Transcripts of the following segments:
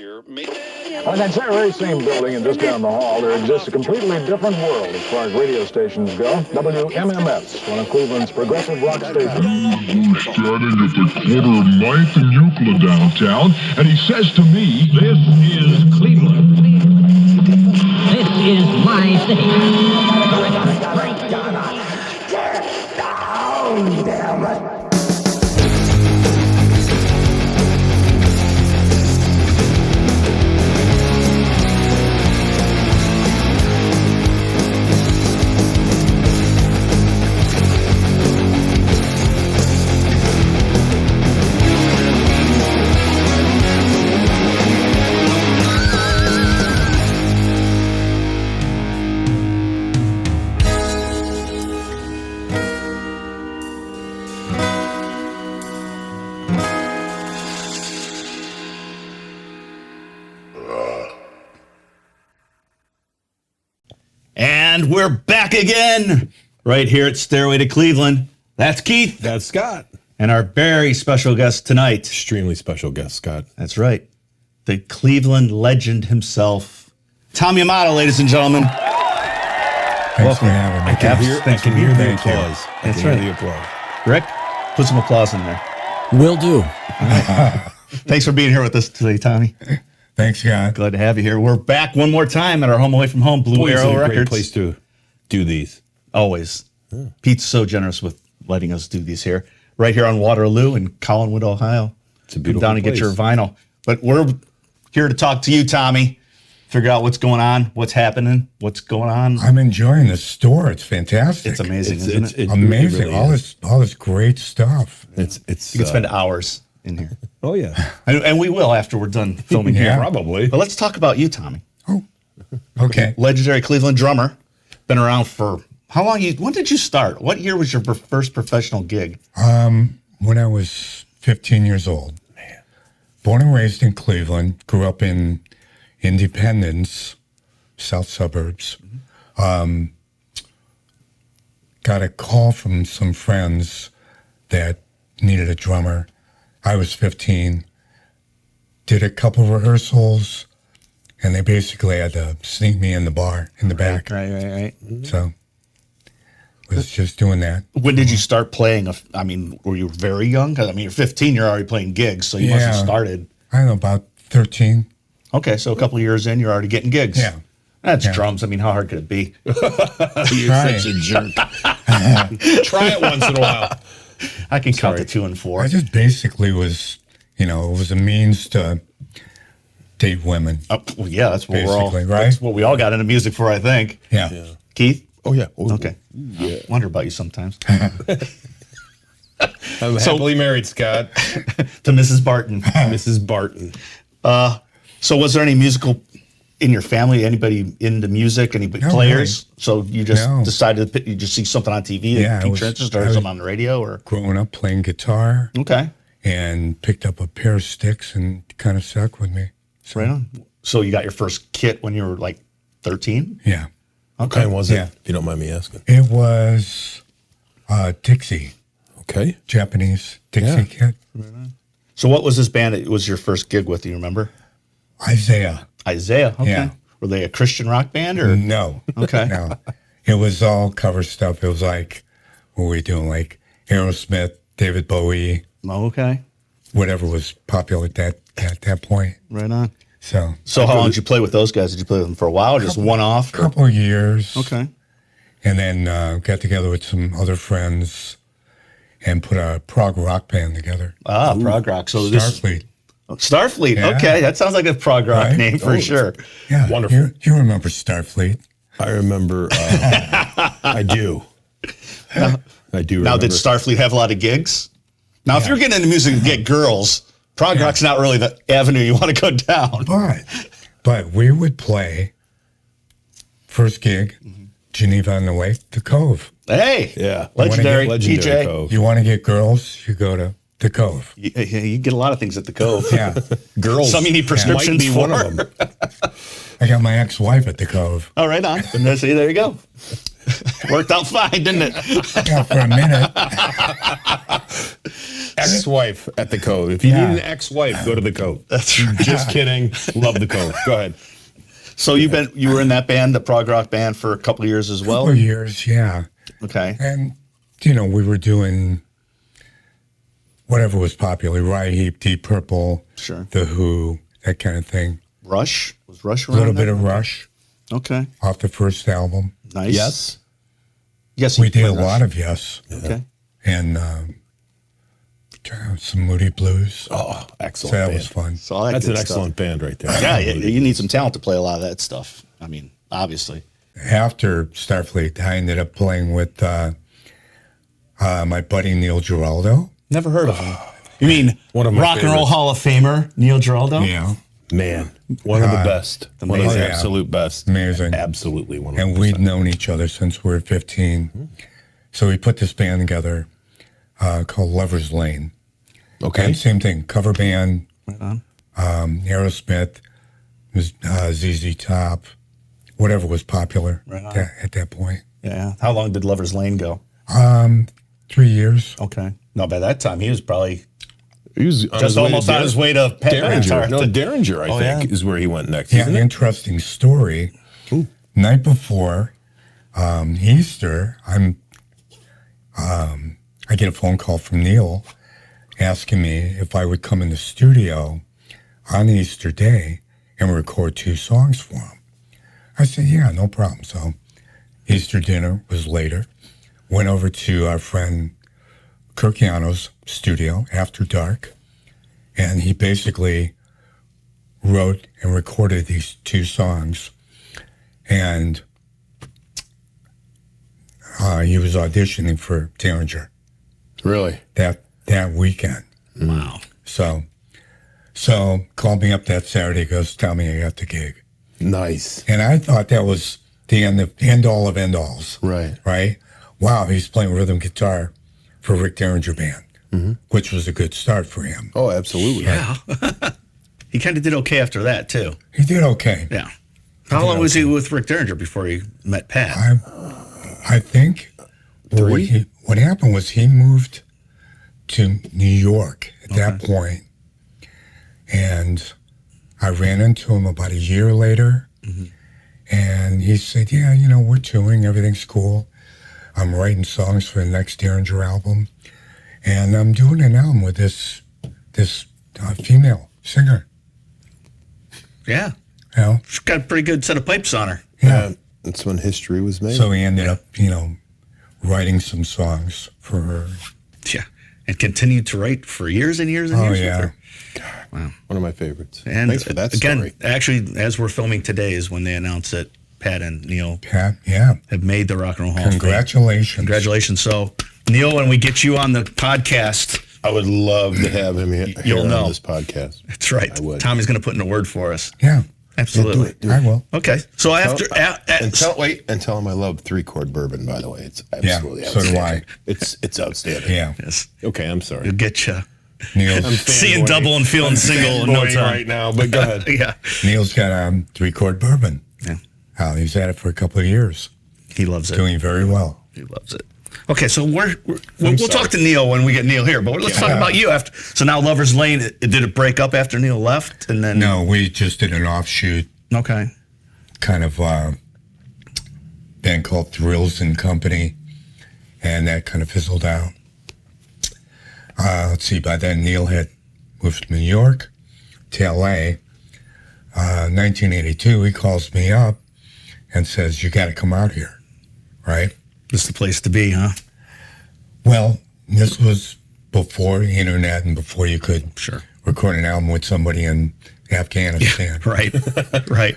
On that very same building and just down the hall, there exists a completely different world as far as radio stations go. WMMS, one of Cleveland's progressive rock stations. Starting at the corner of 9th and Euclid downtown, and he says to me, "This is Cleveland. This is my city." Get down, damn it! And we're back again, right here at Stairway to Cleveland. That's Keith. That's Scott. And our very special guest tonight. Extremely special guest, Scott. That's right. The Cleveland legend himself, Tommy Amato, ladies and gentlemen. Thanks for having me. I can hear the Thank you. applause. That's I can right. hear the applause. Rick, put some applause in there. Will do. Thanks for being here with us today, Tommy. Thanks, Scott. Glad to have you here. We're back one more time at our home away from home, Blue Boy, Arrow it's a great Records. place to do these. Always. Yeah. Pete's so generous with letting us do these here. Right here on Waterloo in Collinwood, Ohio. It's a beautiful Come down and place. get your vinyl. But we're here to talk to you, Tommy. Figure out what's going on, what's happening, what's going on. I'm enjoying the store. It's fantastic. It's amazing, isn't it? Amazing. Really all this great stuff. It's You can spend hours in here. Oh yeah, And we will after we're done filming here. Yeah. probably. But let's talk about you, Tommy. Oh, okay. Legendary Cleveland drummer. Been around for how long? When did you start? What year was your first professional gig? When I was 15 years old. Man. Born and raised in Cleveland. Grew up in Independence, south suburbs. Got a call from some friends that needed a drummer. I was 15. Did a couple rehearsals, and they basically had to sneak me in the bar in the back. Right. So was just doing that. When did you start playing? I mean, were you very young? 'Cause, I mean, you're 15, you're already playing gigs, so you must have started. I don't know, about 13. Okay, so a couple of years in, you're already getting gigs. Yeah. That's drums. I mean, how hard could it be? You're such a jerk. Try it once in a while. I can count to 2 and 4. I just basically was, it was a means to date women. Well, yeah, that's what Basically, right? That's what we all got into music for, I think. Yeah. Keith? Oh yeah. Oh, Okay. Yeah. Wonder about you sometimes. I'm happily married, Scott. To Mrs. Barton. Mrs. Barton. So was there any musical in your family? Anybody into music? Any players? Really. So you just No. decided to you just see something on TV? Yeah, that piqued your interest, or something on the radio? Or Growing up playing guitar okay, and picked up a pair of sticks and kind of stuck with me. right on. So you got your first kit when you were like 13? Yeah. What kind was it? Yeah. If you don't mind me asking. It was Dixie, Okay. Japanese Dixie kit. So what was this band? It was your first gig with? Do you remember? Isaiah. Isaiah. Okay. Yeah. Were they a Christian rock band or? No. Okay. No. It was all cover stuff. It was like, what were we doing? Like Aerosmith, David Bowie, Oh, okay. whatever was popular at that point. Right on. So So how long did you play with those guys? Did you play with them for a while, or just one off? a couple of years. Okay. And then got together with some other friends and put a prog rock band together. Prog rock. So this Starfleet. Starfleet. Yeah. Okay, that sounds like a prog rock Right? name for sure. Yeah. Wonderful. You remember Starfleet. I remember. I do. I do remember. Now, did Starfleet have a lot of gigs? Now, if you're getting into music and get girls, prog rock's not really the avenue you want to go down. But we would play first gig, Geneva on the Lake, the Cove. Hey, Yeah. legendary Legendary DJ. Cove. You want to get girls, you go to the Cove. You get a lot of things at the Cove. Yeah. Girls. Some you need prescriptions might be for. one of them. I got my ex-wife at the Cove. Oh, right on. And then, see, there you go. Worked out fine, didn't it? Yeah, for a minute. ex-wife at the Cove. If you need an ex-wife, go to the Cove. That's right. Just kidding. Love the Cove. Go ahead. So you were in that band, the prog rock band, for a couple of years as well? Couple of years, yeah. Okay. And, you know, we were doing whatever was popular, Riot Heap, Deep Purple, Sure. The Who, that kind of thing. Rush? Was Rush A around? little bit there? of Rush Okay. off the first album. Nice. Yes. Yes. We you did a played Rush. lot of Yes. Okay. And some Moody Blues. Oh, excellent. So that band. was fun. So all that That's good an stuff. excellent band right there. Yeah, you need some talent to play a lot of that stuff. I mean, obviously. After Starfleet, I ended up playing with my buddy Neil Giraldo. Never heard of him. You mean One of my Rock and Roll favorites. Hall of Famer Neil Giraldo? Yeah. Man, one of the best. One of the amazing. absolute best. Amazing. Absolutely 100%. And we'd known each other since we were 15. So we put this band together called Lover's Lane. Okay. And same thing, cover band, Right on. Aerosmith, was ZZ Top, whatever was popular Right on. at that point. Yeah. How long did Lover's Lane go? 3 years. Okay. No, by that time he was probably He was on just his way to almost on his way to Derringer. No, Derringer, I Oh, think, yeah. is where he went next. Yeah, Isn't it? interesting story. Night before Easter, I get a phone call from Neil asking me if I would come in the studio on Easter Day and record 2 songs for him. I said, yeah, no problem. So Easter dinner was later. Went over to our friend Kirkiano's studio after dark, and he basically wrote and recorded these 2 songs. And he was auditioning for Derringer Really? that weekend. Wow. So called me up that Saturday, goes, tell me I got the gig. Nice. And I thought that was the end all of end alls. Right. Right? Wow, he's playing rhythm guitar for Rick Derringer Band, which was a good start for him. Oh, absolutely. Yeah. He kind of did okay after that, too. He did okay. Yeah. How long was he with Rick Derringer before he met Pat? I think what happened was he moved to New York at that point, and I ran into him about a year later, and he said, yeah, you know, we're touring, everything's cool. I'm writing songs for the next Derringer album, and I'm doing an album with this female singer. Yeah. You know? She's got a pretty good set of pipes on her. Yeah. That's when history was made. So he ended up, you know, writing some songs for her. Yeah. And continued to write for years and years and Oh, years yeah. with her. One of my favorites. And Thanks for that again, story. actually, as we're filming today is when they announced that Pat and Neil Pat, yeah. have made the Rock and Roll Hall of Fame. Congratulations. Congratulations. So, Neil, when we get you on the podcast, I would love to have him here You'll know. on this podcast. that's right. I would. Tommy's going to put in a word for us. Yeah, Absolutely. do it. I will. Okay. So after, And tell him I love 3-chord bourbon, by the way. It's absolutely so do outstanding. It's outstanding. Yeah. yes, Okay, I'm sorry. you'll get you Neil's, seeing double and feeling single in no Fanboying time. right now, but go ahead. Yeah. Neil's got 3-chord bourbon. Yeah. He's had it for a couple of years. He loves it. Doing very well. He loves it. Okay, so we'll talk to Neil when we get Neil here, but let's talk about you after. So now Lover's Lane, did it break up after Neil left? And then No, we just did an offshoot Okay. kind of band called Thrills and Company, and that kind of fizzled out. Let's see, by then Neil had moved to New York, to LA. 1982, he calls me up and says, you got to come out here, right? This is the place to be, huh? Well, this was before the internet and before you could Sure. record an album with somebody in Afghanistan. Right. Right.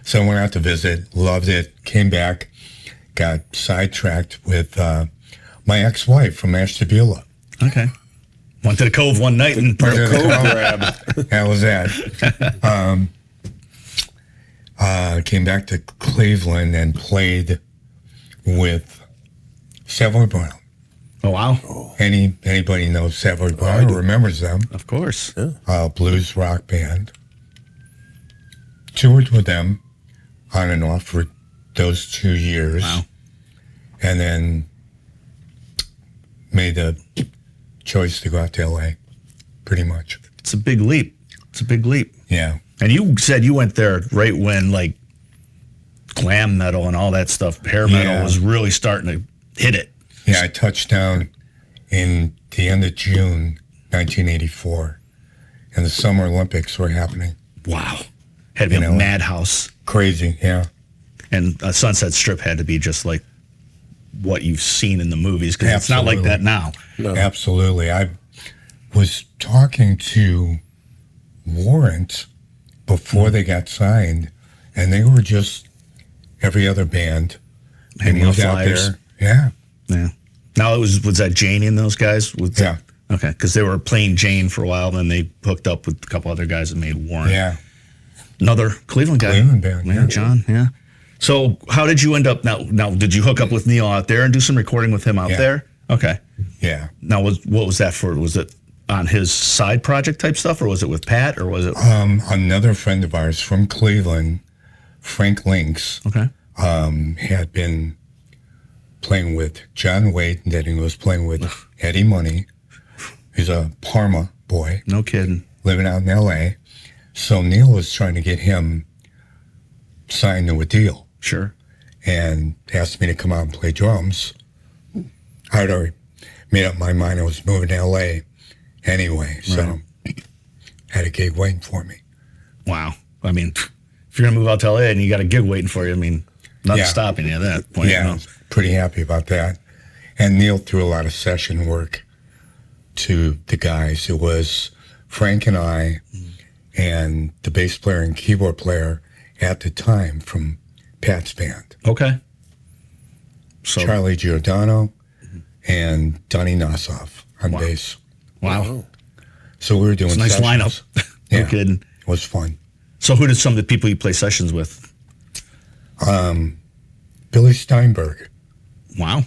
So I went out to visit, loved it, came back, got sidetracked with my ex-wife from Ashtabula. Okay. Went to the Cove one night and Cove grab. That was that. Came back to Cleveland and played with Savoy Brown. Oh, wow. Anybody knows Savoy Brown or remembers them? Of course. Blues rock band. Toured with them on and off for those 2 years. Wow. And then made the choice to go out to L.A., pretty much. It's a big leap. Yeah. And you said you went there right when, like, glam metal and all that stuff, hair metal was really starting to hit it. Yeah, I touched down in the end of June 1984, and the Summer Olympics were happening. Wow. Had to be a madhouse. Crazy, yeah. And Sunset Strip had to be just like what you've seen in the movies, because it's not like that now. No. Absolutely. I was talking to Warrant before they got signed, and they were just every other band. They moved out there. Yeah. Yeah. Now was that Janie and those guys? Yeah. Okay, because they were playing Jane for a while, then they hooked up with a couple other guys that made Warrant. Yeah. Another Cleveland guy. Cleveland band. Yeah, John. Yeah. So how did you end up now? Did you hook up with Neil out there and do some recording with him out there? Okay. Yeah. Now, what was that for? Was it on his side project type stuff, or was it with Pat, or was it? Another friend of ours from Cleveland, Frank Links, had been playing with John Waite, and then he was playing with Eddie Money. He's a Parma boy. No kidding. Living out in L.A. So Neil was trying to get him signed to a deal. Sure. And asked me to come out and play drums. I had already made up my mind I was moving to L.A. anyway, so had a gig waiting for me. Wow. I mean, if you're going to move out to L.A. and you got a gig waiting for you, I mean, nothing's stopping you at that point. Yeah, I was pretty happy about that. And Neil threw a lot of session work to the guys. It was Frank and I and the bass player and keyboard player at the time from Pat's band. Okay. So Charlie Giordano and Donnie Nossoff on bass. Wow. So we were doing nice sessions. lineup. No kidding. It was fun. So who did some of the people you play sessions with? Billy Steinberg. Wow.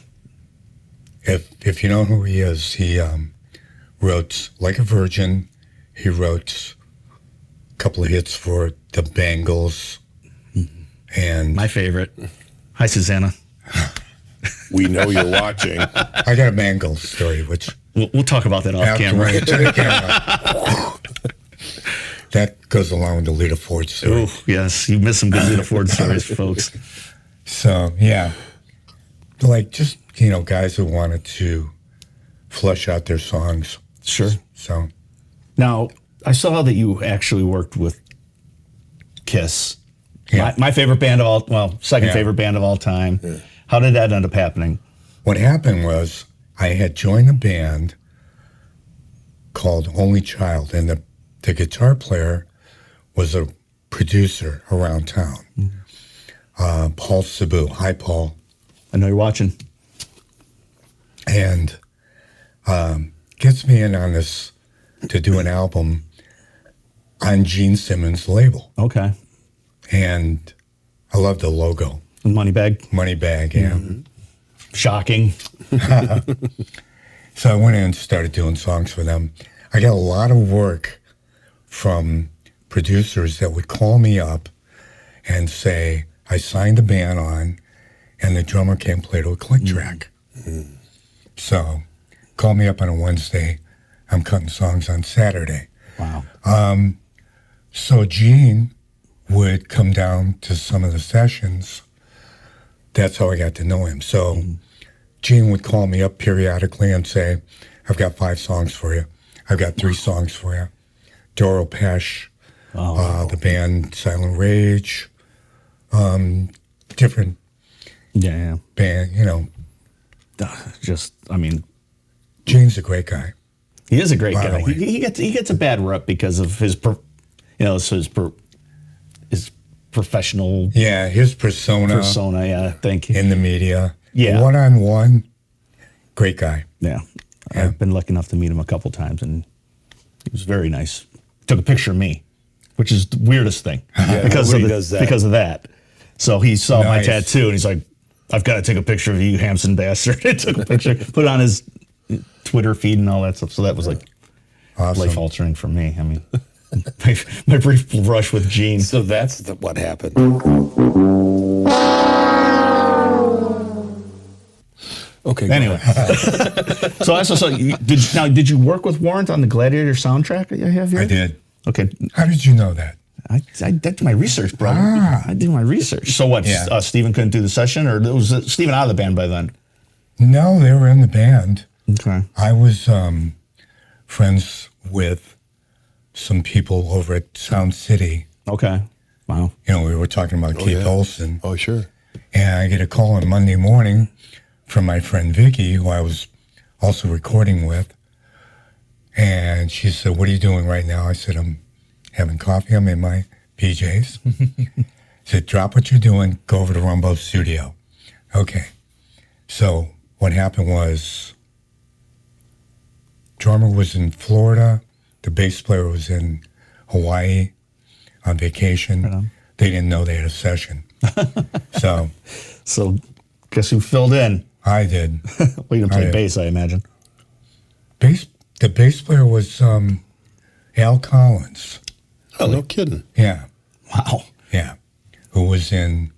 If you know who he is, he wrote Like a Virgin. He wrote a couple of hits for the Bangles. And my favorite. Hi, Susanna. We know you're watching. I got a Bangles story, which we'll talk about that off camera. To the camera. That goes along with the Lita Ford story. Oh, yes. You missed some good Lita Ford stories, folks. So, yeah. Like, just, guys who wanted to flesh out their songs. Sure. So. Now, I saw that you actually worked with Kiss. Yeah. My favorite band of all, second favorite band of all time. Yeah. How did that end up happening? What happened was I had joined a band called Only Child, and the guitar player was a producer around town, Paul Cebu. Hi, Paul. I know you're watching. And gets me in on this to do an album on Gene Simmons' label. Okay. And I love the logo. Moneybag? Moneybag, yeah. Mm-hmm. Shocking. So I went in and started doing songs for them. I got a lot of work from producers that would call me up and say, I signed the band on, and the drummer can't play to a click track. Mm-hmm. So call me up on a Wednesday. I'm cutting songs on Saturday. Wow. So Gene would come down to some of the sessions. That's how I got to know him. So Gene would call me up periodically and say, I've got 5 songs for you. I've got 3 songs for you. Doro Pesh, the band Silent Rage, different band, Gene's a great guy. He is a great guy. He gets a bad rep because of his professional. Yeah, his persona. Persona, yeah. Thank you. In the media. Yeah. One-on-one, great guy. Yeah. I've been lucky enough to meet him a couple times, and he was very nice. Took a picture of me, which is the weirdest thing because of that. So he saw my tattoo, and he's like, "I've got to take a picture of you, Hampson bastard." He took a picture, put it on his Twitter feed and all that stuff. So that was like life altering for me. I mean, my brief brush with Gene. So that's what happened. Okay. Anyway, so I saw. Did you work with Warrant on the Gladiator soundtrack that you have here? I did. Okay. How did you know that? I did my research, brother. I did my research. So what? Yeah. Steven couldn't do the session, or was Steven out of the band by then? No, they were in the band. Okay. I was friends with some people over at Sound City. Okay. Wow. You know, we were talking about Keith Olsen. Oh, sure. And I get a call on Monday morning from my friend Vicky, who I was also recording with. And she said, "What are you doing right now?" I said, "I'm having coffee. I'm in my PJs." She said, "Drop what you're doing. Go over to Rumbo's studio." Okay. So what happened was, drummer was in Florida. The bass player was in Hawaii on vacation. Right on. They didn't know they had a session. So guess who filled in? I did. Well, you didn't play did. bass, I imagine. The bass player was Al Collins. Oh, no kidding. Yeah, Wow. yeah. Who was in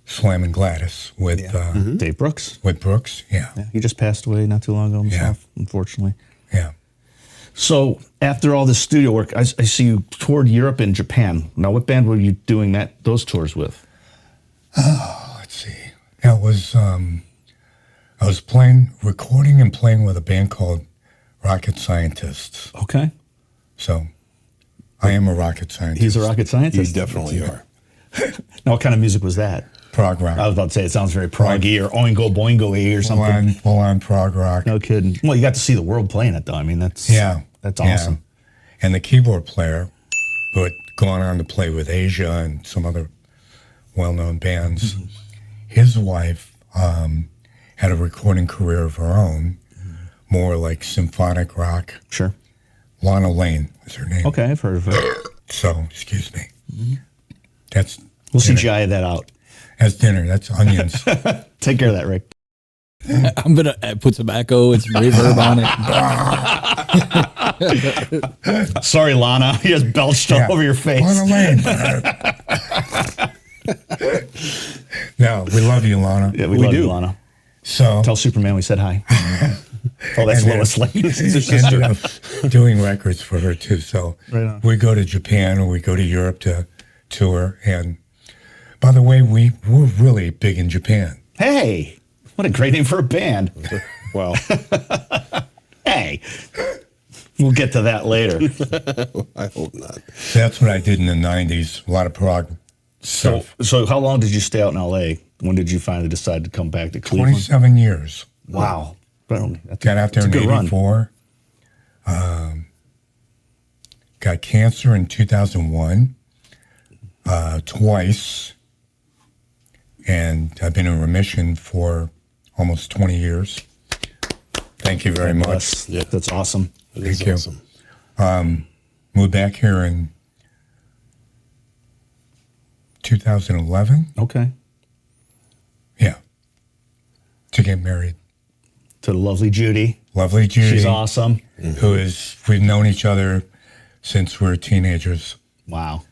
Slam and Gladys with Dave Brooks. with Brooks. Yeah, Yeah, he just passed away not too long ago himself, unfortunately. yeah. So after all this studio work, I see you toured Europe and Japan. Now, what band were you doing those tours with? Let's see. That was I was recording and playing with a band called Rocket Scientists. Okay. So I am a rocket scientist. He's a rocket You scientist. definitely are. Now, what kind of music was that? prog rock. I was about to say it sounds very proggy or Oingo Boingo-y or something. Full on prog rock. No kidding. Well, you got to see the world playing it, though. I mean, that's awesome. And the keyboard player, who had gone on to play with Asia and some other well-known bands, his wife had a recording career of her own, more like symphonic rock. Sure. Lana Lane is her name. Okay, I've heard of it. So, excuse me. That's We'll dinner. CGI that out. That's dinner. That's onions. Take care of that, Rick. I'm going to put some echo and some reverb on it. Sorry, Lana. You just belched all over your face. Lana Lane. No, we love you, Lana. Yeah, we love you, Lana. So Tell Superman we said hi. Oh, that's And then- Lois Lane. ended up doing records for her too. So Right on. we go to Japan or we go to Europe to tour. And by the way, we're really big in Japan. Hey, what a great name for a band. Wow. Hey. We'll get to that later. I hope not. That's what I did in the 90s. A lot of prog So, stuff. so how long did you stay out in L.A.? When did you finally decide to come back to Cleveland? 27 years. Wow. That's Got out there in a good run. 84. Got cancer in 2001 twice. And I've been in remission for almost 20 years. Thank you very much. That's awesome. It is Thank you. awesome. Moved back here in 2011. Okay. Yeah. To get married. To lovely Judy. Lovely Judy. She's awesome. We've known each other since we were teenagers. Wow.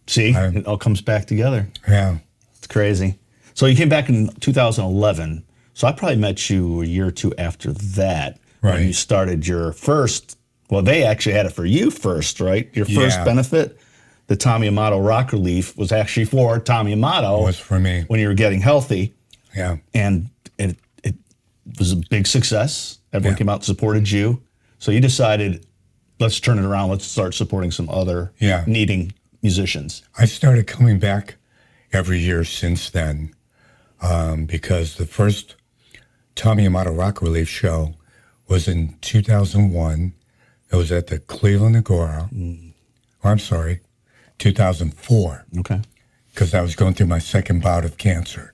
See, it all comes back together. Yeah. It's crazy. So you came back in 2011. So I probably met you a year or two after that. Right. When you started your first, well, they actually had it for you first, right? Your first Yeah. benefit, the Tommy Amato Rock Relief, was actually for Tommy Amato. It was for me. When you were getting healthy. Yeah. And it was a big success. Everyone Yeah. came out and supported you. So you decided, let's turn it around. Let's start supporting some other needing musicians. I started coming back every year since then because the first Tommy Amato Rock Relief show was in 2001. It was at the Cleveland Agora. Or I'm sorry, 2004. Okay. Because I was going through my second bout of cancer.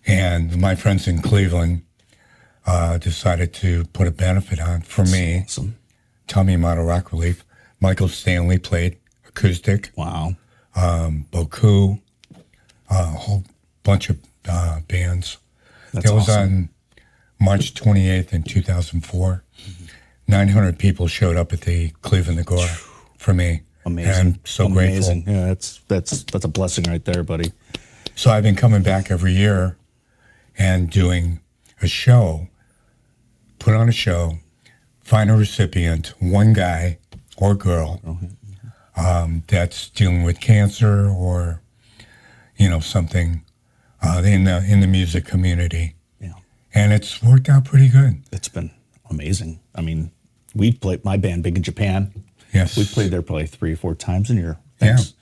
And my friends in Cleveland decided to put a benefit on for me. Awesome. Tommy Amato Rock Relief. Michael Stanley played acoustic. Wow. Boku, a whole bunch of bands. That's That was awesome. on March 28th in 2004. 900 people showed up at the Cleveland Agora for me. Amazing. And I'm so Amazing. grateful. Yeah, that's a blessing right there, buddy. So I've been coming back every year and doing a show, put on a show, find a recipient, one guy or girl that's dealing with cancer or, something in the music community. Yeah. And it's worked out pretty good. It's been amazing. I mean, we played my band Big in Japan. Yes. We played there probably 3 or 4 times in your Yeah. things.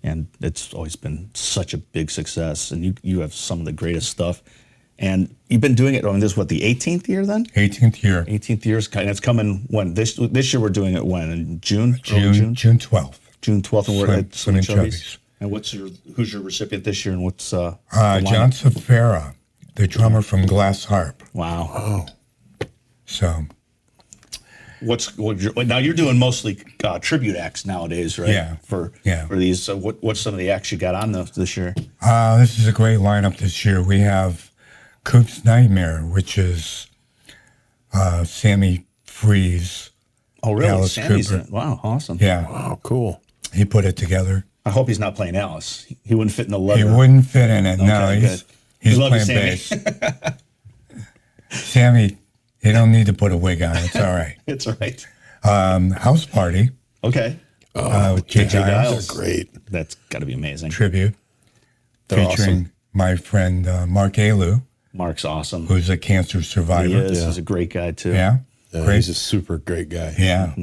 And it's always been such a big success. And you have some of the greatest stuff. And you've been doing it, this is what, the 18th year then? 18th year. 18th year. And it's coming when? This year we're doing it when? In June? June 12th. June 12th. And we're at Slim and Chubby's. Chubby's. And who's your recipient this year? And what's the line? John Safara, the drummer from Glass Harp. Wow. Oh. So. Now you're doing mostly tribute acts nowadays, right? Yeah. For Yeah. these. So what's some of the acts you got on this year? This is a great lineup this year. We have Coop's Nightmare, which is Sammy Freeze. Oh, really? Alice Sammy's Cooper. in it. Wow, awesome. Yeah. Wow, cool. He put it together. I hope he's not playing Alice. He wouldn't fit in the leather. He wouldn't fit in it. No, Okay, he's good. We love you, playing Sammy. bass. Sammy, you don't need to put a wig on. It's all right. It's all right. House Party. Okay. With Jay Jay Giles. They're great. That's got to be amazing. Tribute. They're featuring awesome. my friend Mark Alu, Mark's awesome. who's a cancer survivor. He is. Yeah. He's a great guy, too. Yeah. Yeah, Great. he's a super great guy. Yeah.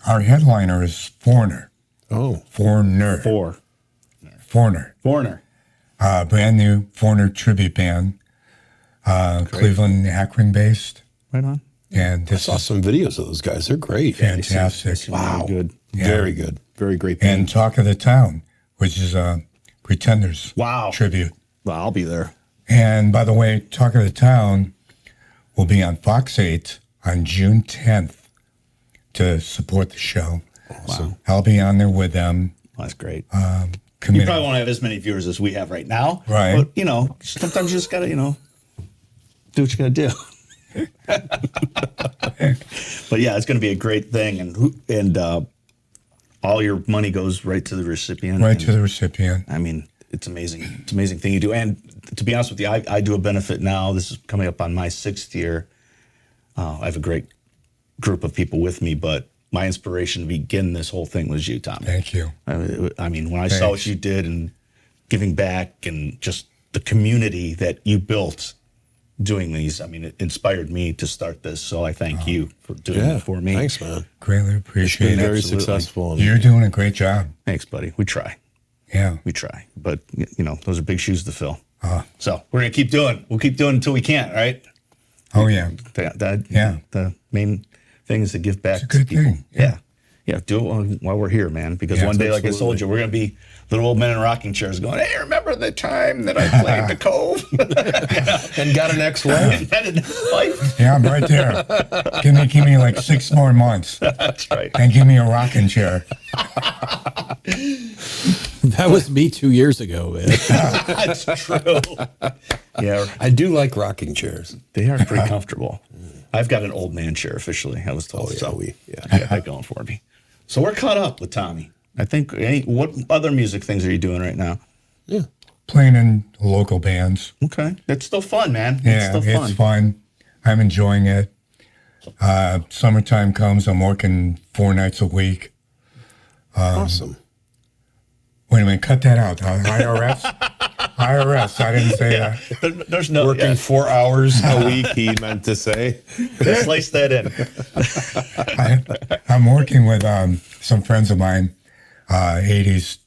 Our headliner is Foreigner. Oh, Foreigner. Foreigner. Foreigner. Brand new Foreigner tribute band. Cleveland, Akron based. Right on. And I this saw is some videos of those guys. They're great. fantastic. Wow. Good. Yeah. Very good. Very great band. And Talk of the Town, which is a Pretenders Wow. tribute. Well, I'll be there. And by the way, Talk of the Town will be on Fox 8 on June 10th to support the show. Wow. I'll be on there with them. That's great. You Committed. probably won't have as many viewers as we have right now. Right. But, sometimes you just got to, do what you got to do. But yeah, it's going to be a great thing. And all your money goes right to the recipient. Right And, to the recipient. I mean, it's amazing. It's an amazing thing you do. And to be honest with you, I do a benefit now. This is coming up on my 6th year. I have a great group of people with me, but my inspiration to begin this whole thing was you, Tommy. Thank you. I mean, when I saw what Thanks. you did and giving back and just the community that you built doing these, I mean, it inspired me to start this. So I thank you for doing it for me. Thanks, man. Greatly It's appreciate been it. very Absolutely. successful. And You're doing a great job. Thanks, buddy. We try. Yeah. We try. But, those are big shoes to fill. So we're going to keep doing. We'll keep doing until we can't, right? Oh, yeah. Yeah. The main thing is to give back It's a to good people. thing. Yeah. Yeah, do it while we're here, man. Because Yeah, one day, like I absolutely. told you, we're going to be little old men in rocking chairs going, hey, remember the time that I played the Cove? and got an ex-wife. Had a life? Yeah, I'm right there. Give me like 6 more months That's right. and give me a rocking chair. That was me 2 years ago, man. That's true. Yeah, I do like rocking chairs. they are pretty comfortable. I've got an old man chair officially, I was told. Oh, yeah, so yeah. I got that going for me. So we're caught up with Tommy. I think, what other music things are you doing right now? Yeah. Playing in local bands. Okay. That's still fun, man. Yeah, It's still it's fun. I'm enjoying it. Summertime comes, I'm working 4 nights a week. Awesome. Wait a minute, cut that out. IRS? IRS, I didn't say that. There's no Working 4 hours a week, he meant to say. Slice that in. I'm working with some friends of mine, 80s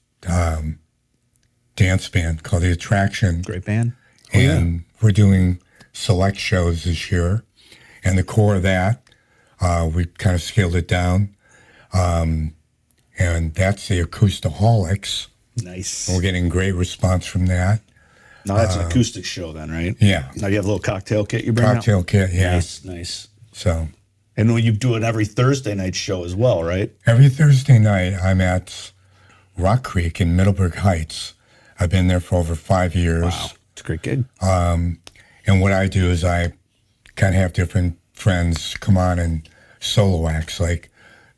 dance band called The Attraction. Great band. And we're doing select shows this year. And the core of that, we kind of scaled it down. And that's the Acoustaholics. Nice. We're getting great response from that. Now that's an acoustic show then, right? Yeah. Now you have a little cocktail kit you bring out? Cocktail kit, yeah. Nice. So And when you do it every Thursday night show as well, right? every Thursday night, I'm at Rock Creek in Middleburg Heights. I've been there for over 5 years. Wow. It's a great gig. And what I do is I kind of have different friends come on and solo acts like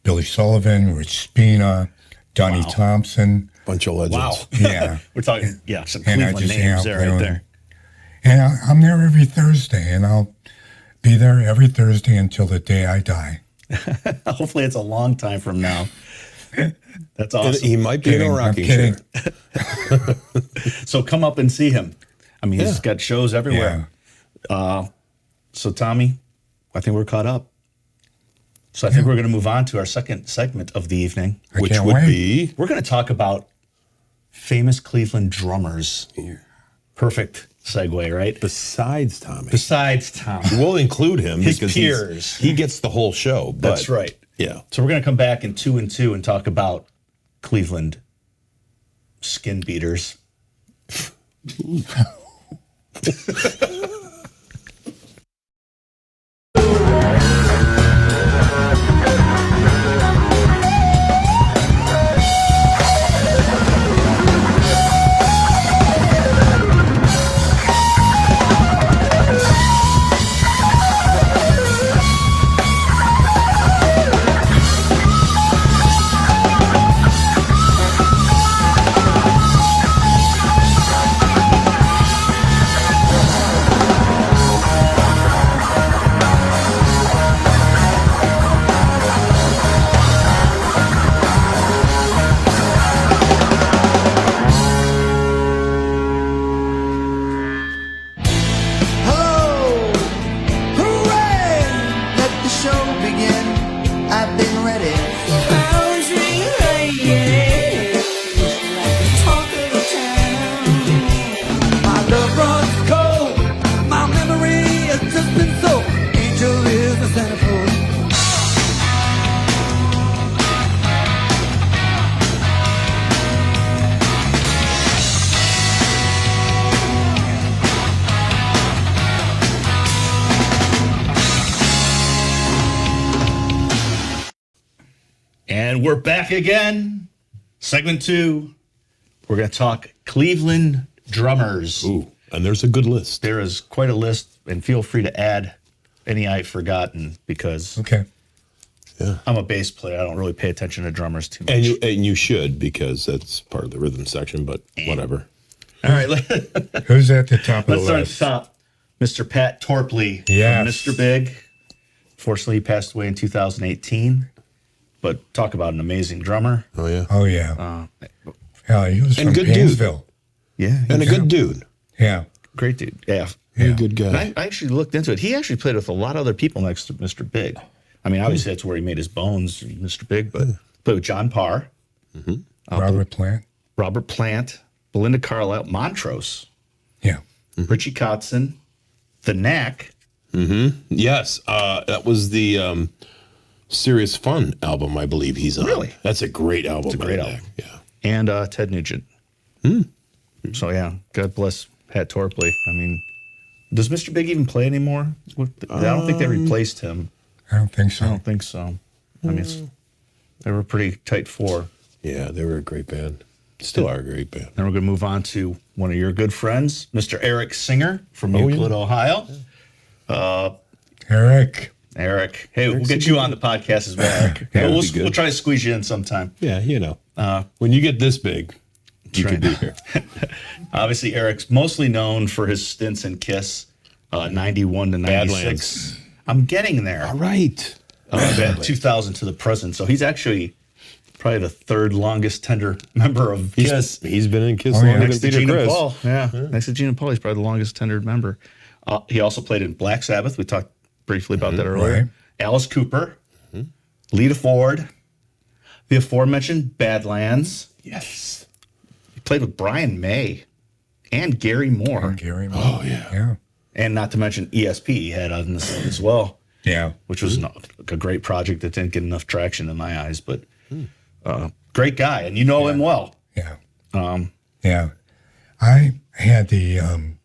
Billy Sullivan, Rich Spina, Donnie Thompson. Bunch of legends. Wow. Yeah. We're talking, some And I Cleveland just hang names out there, there right and- there. And I'm there every Thursday, and I'll be there every Thursday until the day I die. Hopefully it's a long time from now. That's awesome. He might be in a rocking chair. So come up and see him. I mean, he's got shows everywhere. So Tommy, I think we're caught up. So I think we're going to move on to our second segment of the evening, which would be, we're going to talk about famous Cleveland drummers. Perfect segue, right? Besides Tommy. We'll include him his because peers. He gets the whole show. But, that's right. Yeah. So we're going to come back in 2 and 2 and talk about Cleveland skin beaters. And we're back again. Segment 2. We're going to talk Cleveland drummers. Ooh, and there's a good list. There is quite a list, and feel free to add any I've forgotten because I'm a bass player. I don't really pay attention to drummers too much. And you should, because that's part of the rhythm section, but whatever. All right. Who's at the top of the list? Let's start at the top. Mr. Pat Torpley. Yes. Mr. Big. Fortunately, he passed away in 2018. But talk about an amazing drummer. Oh, yeah. Oh, yeah. Hell, he was from good Painesville. Dude. Yeah. And a good dude. Yeah. Great dude. Yeah. Very good guy. I actually looked into it. He actually played with a lot of other people next to Mr. Big. I mean, obviously, that's where he made his bones, Mr. Big, but played with John Parr. Robert Plant. Belinda Carlisle. Montrose. Yeah. Richie Kotzen. The Knack. Yes. That was the Serious Fun album, I believe he's on. Really? That's a great album. It's a great album. Yeah. And Ted Nugent. So, yeah, God bless Pat Torpley. I mean, does Mr. Big even play anymore? I don't think they replaced him. I don't think so. I don't think so. I mean, they were a pretty tight 4. Yeah, they were a great band. Still are a great band. Then we're going to move on to one of your good friends, Mr. Eric Singer from Euclid, Ohio. Eric. Hey, we'll get you on the podcast as well, Eric. We'll try to squeeze you in sometime. Yeah, when you get this big, you can be here. Obviously, Eric's mostly known for his stints in KISS, 91 to 96. Badlands. I'm getting there. All right. 2000 to the present. So he's actually probably the 3rd longest tenured member of KISS. He's been in KISS longer next than to Gina Chris. Paul. Yeah, next to Gina Paul, he's probably the longest tenured member. He also played in Black Sabbath. We talked briefly about that earlier. Right. Alice Cooper, Lita Ford, the aforementioned Badlands. Yes. He played with Brian May and Gary Moore. Oh, yeah. And not to mention ESP he had on this one as well. Yeah. Which was a great project that didn't get enough traction in my eyes. But great guy, and you know him well. Yeah. Yeah. I had the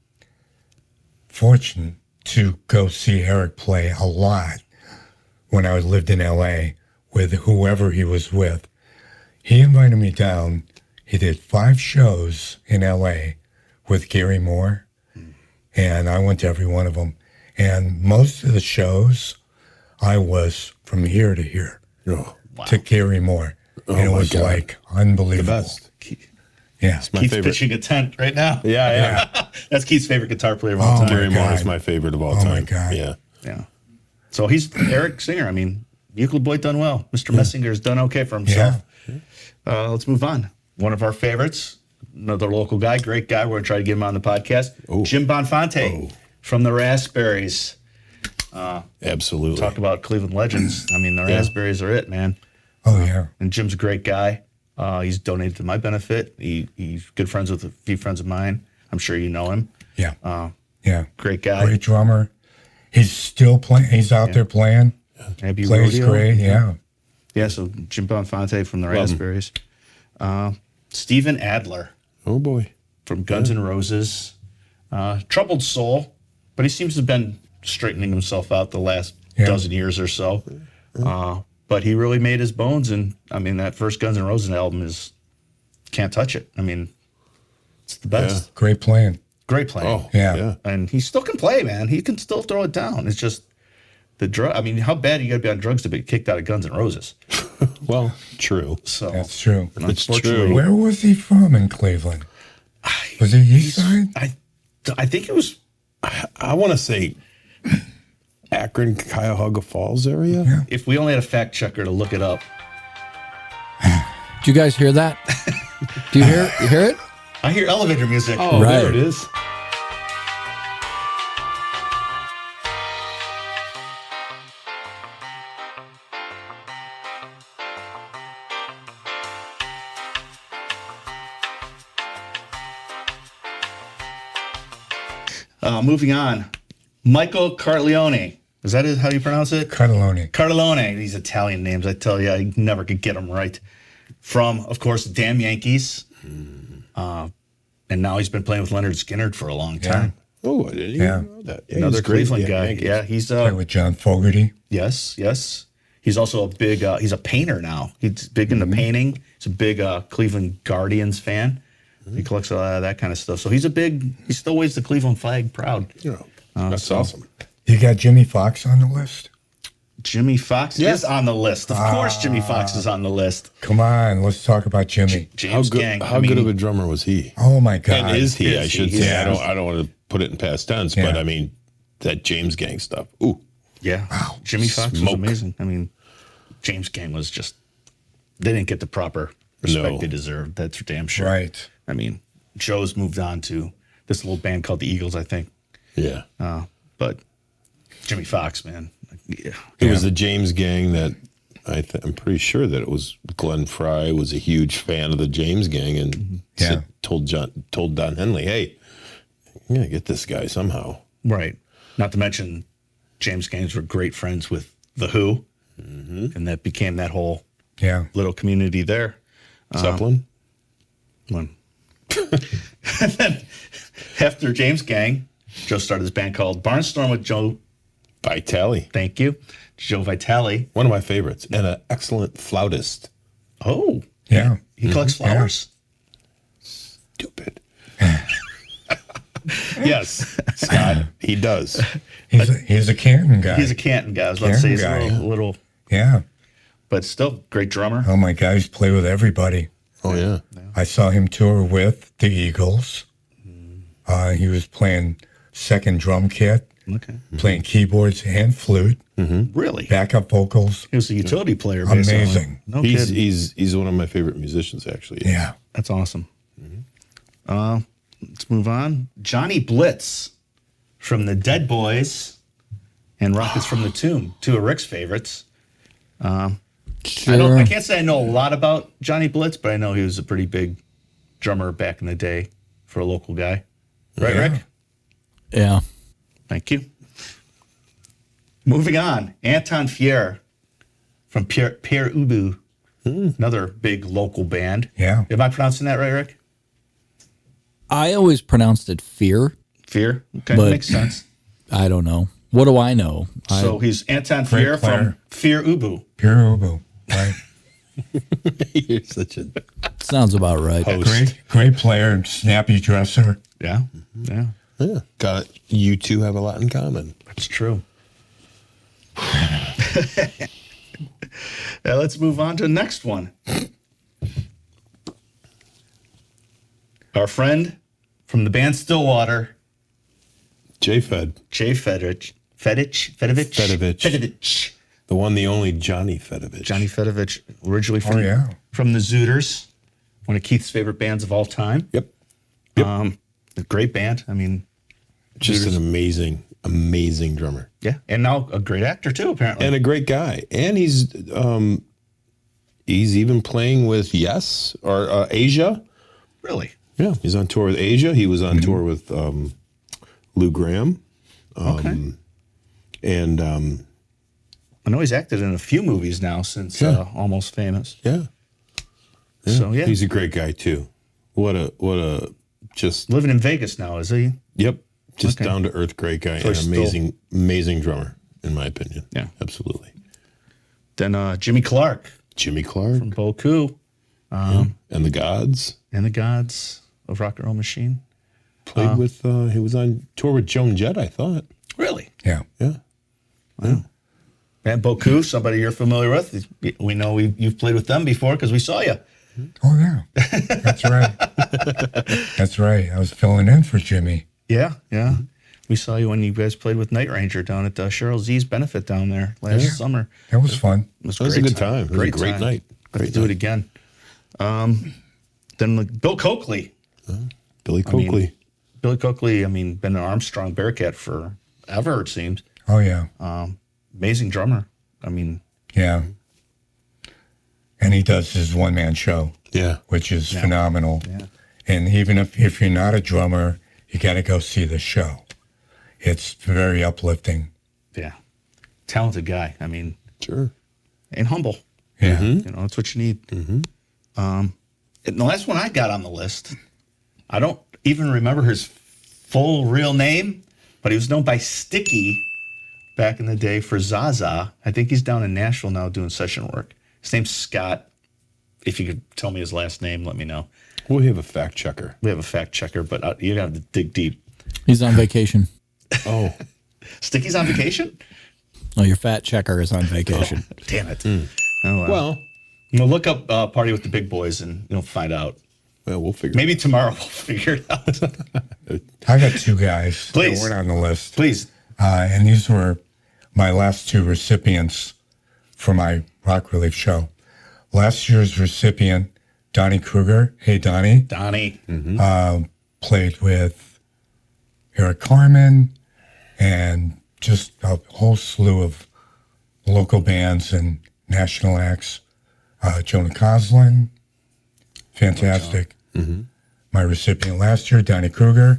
fortune to go see Eric play a lot when I lived in L.A. with whoever he was with. He invited me down. He did 5 shows in L.A. with Gary Moore, and I went to every one of them. And most of the shows, I was from here to here to Gary Moore. And it was like unbelievable. The best. Yeah. It's my Keith's favorite. pitching a tent right now. Yeah. That's Keith's favorite guitar player of all time. Gary Moore God. is my favorite of all Oh, time. my God. Yeah. Yeah. So he's Eric Singer. I mean, Euclid Boy done well. Mr. Messinger's done okay for himself. Let's move on. One of our favorites, another local guy, great guy. We're going to try to get him on the podcast. Jim Bonfante from the Raspberries. Absolutely. Talk about Cleveland legends. I mean, the Raspberries are it, man. Oh, yeah. And Jim's a great guy. He's donated to my benefit. He's good friends with a few friends of mine. I'm sure you know him. Yeah. Yeah. Great guy. Great drummer. He's still playing. He's out there playing. Abbey Plays Rodeo. great. Yeah. Yeah, so Jim Bonfante from the Raspberries. Steven Adler Oh, boy. from Guns N' Roses. Troubled soul, but he seems to have been straightening himself out the last dozen years or so. But he really made his bones, and I mean, that first Guns N' Roses album is can't touch it. I mean, it's the best. Great playing. Great playing. Oh, Yeah. And he still can play, man. He can still throw it down. It's just the drug. I mean, how bad you got to be on drugs to be kicked out of Guns N' Roses? Well, true. So That's true. It's unfortunately, true. Where was he from in Cleveland? Was he East Side? I think it was. I want to say Akron, Cuyahoga Falls area. Yeah. If we only had a fact checker to look it up. Do you guys hear that? Do you hear it? I hear elevator music. Oh, Right. there it is. Moving on. Michael Carleone. Is that how you pronounce it? Cataloni. Carleone. These Italian names, I tell you, I never could get them right. From, of course, the damn Yankees. And now he's been playing with Leonard Skinner for a long time. Oh, I didn't even know that. Yeah, Another he's great. Cleveland guy. Yankees. Yeah, he's Played with John Fogerty. yes. He's also a big. He's a painter now. He's big into painting. He's a big Cleveland Guardians fan. He collects a lot of that kind of stuff. So he's a big. He still waves the Cleveland flag proud. Yeah. That's awesome. You got Jimmy Fox on the list? Jimmy Fox is on the list. Of course, Jimmy Fox is on the list. Come on, let's talk about Jimmy. James How good? Gang. How good of a drummer was he? Oh my God. And is he? Is I should he? say. Yeah. I don't want to put it in past tense, Yeah. but I mean that James Gang stuff. Ooh, Yeah. Jimmy Fox was Smoke. amazing. I mean, James Gang was just. They didn't get the proper respect No. they deserved. That's for damn sure. Right. I mean, Joe's moved on to this little band called the Eagles, I think. yeah. But Jimmy Fox, man. Yeah. It was the James Gang that I'm pretty sure that it was Glenn Fry was a huge fan of the James Gang and told Don Henley, hey, I'm gonna get this guy somehow. Right. Not to mention, James Gangs were great friends with The Who, and that became that whole little community there. Zeppelin. When and then after James Gang, Joe started his band called Barnstorm with Joe. Vitale. Thank you, Joe Vitale. One of my favorites and an excellent flautist. Oh, Yeah. he collects flowers. Stupid. Yes, Scott, he does. He's a Canton guy. he's a Canton guy. I was about to say he's a Canton guy, little, Yeah. but still great drummer. Oh my God, he's played with everybody. Oh yeah. I saw him tour with the Eagles. He was playing second drum kit, Okay, playing keyboards and flute, really? backup vocals. He was a utility player. Basically. Amazing. No He's kidding. he's one of my favorite musicians actually. Yeah. That's awesome. Let's move on. Johnny Blitz from the Dead Boys and Rockets from the Tomb, two of Rick's favorites. I can't say I know a lot about Johnny Blitz, but I know he was a pretty big drummer back in the day for a local guy. Right, Yeah. Rick? Yeah. Thank you. Moving on. Anton Fier from Pierre Ubu, another big local band. Yeah. Am I pronouncing that right, Rick? I always pronounced it fear. Fear? Okay, But- makes sense. I don't know. What do I know? So he's Anton Great Fier player. from Fear Ubu. Pure Ubu. Right. You're such a Sounds about right. host. Great player and snappy dresser. Yeah, yeah, Yeah. Got you two have a lot in common. that's true. Now let's move on to the next one. Our friend from the band Stillwater, Jay Fedovich. The one, the only Johnny Fedovich. Johnny Fedovich, originally from the Zooters, one of Keith's favorite bands of all time. Yep. A great band. I mean, just Zooters. an amazing drummer. Yeah, and now a great actor too, apparently, and a great guy. And he's even playing with Yes or Asia. Really? Yeah, he's on tour with Asia. He was on tour with Lou Gramm. And I know he's acted in a few movies now since Almost Famous. Yeah. So yeah, he's a great guy too. What a just living in Vegas now, is he? Yep, just down to earth, great guy, So and amazing drummer, in my opinion. Yeah, absolutely. Then Jimmy Clark from Boku, and the Gods, of Rock and Roll Machine. Played with he was on tour with Joan Jett, I thought. Really? Yeah. Wow. And Boku, somebody you're familiar with. We know you've played with them before because we saw you. Oh, yeah. That's right. That's right. I was filling in for Jimmy. Yeah. We saw you when you guys played with Night Ranger down at Cheryl Z's benefit down there last summer. That was fun. It was a good time. It was a great night. Let's do it again. Then Bill Coakley. Billy Coakley. Billy Coakley, been an Armstrong Bearcat forever, it seems. Oh, yeah. Amazing drummer. Yeah. And he does his one-man show. Yeah. Which is phenomenal. Yeah. And even if you're not a drummer, you got to go see the show. It's very uplifting. Yeah. Talented guy. Sure. And humble. Yeah. That's what you need. And the last one I got on the list, I don't even remember his full real name, but he was known by Sticky back in the day for Zaza. I think he's down in Nashville now doing session work. His name's Scott. If you could tell me his last name, let me know. We have a fact checker. But you got to dig deep. He's on vacation. Oh. Sticky's on vacation? Oh, your fat checker is on vacation. Oh, damn it. Oh, well. We'll look up Party with the Big Boys and you'll find out. Well, we'll figure Maybe tomorrow we'll figure it out. I got two guys Please. that weren't on the list. Please. And these were my last two recipients for my Rock Relief show. Last year's recipient, Donnie Kruger. Hey, Donnie. Donnie. Played with Eric Carmen and just a whole slew of local bands and national acts. Jonah Coslin. Fantastic. My recipient last year, Donnie Kruger.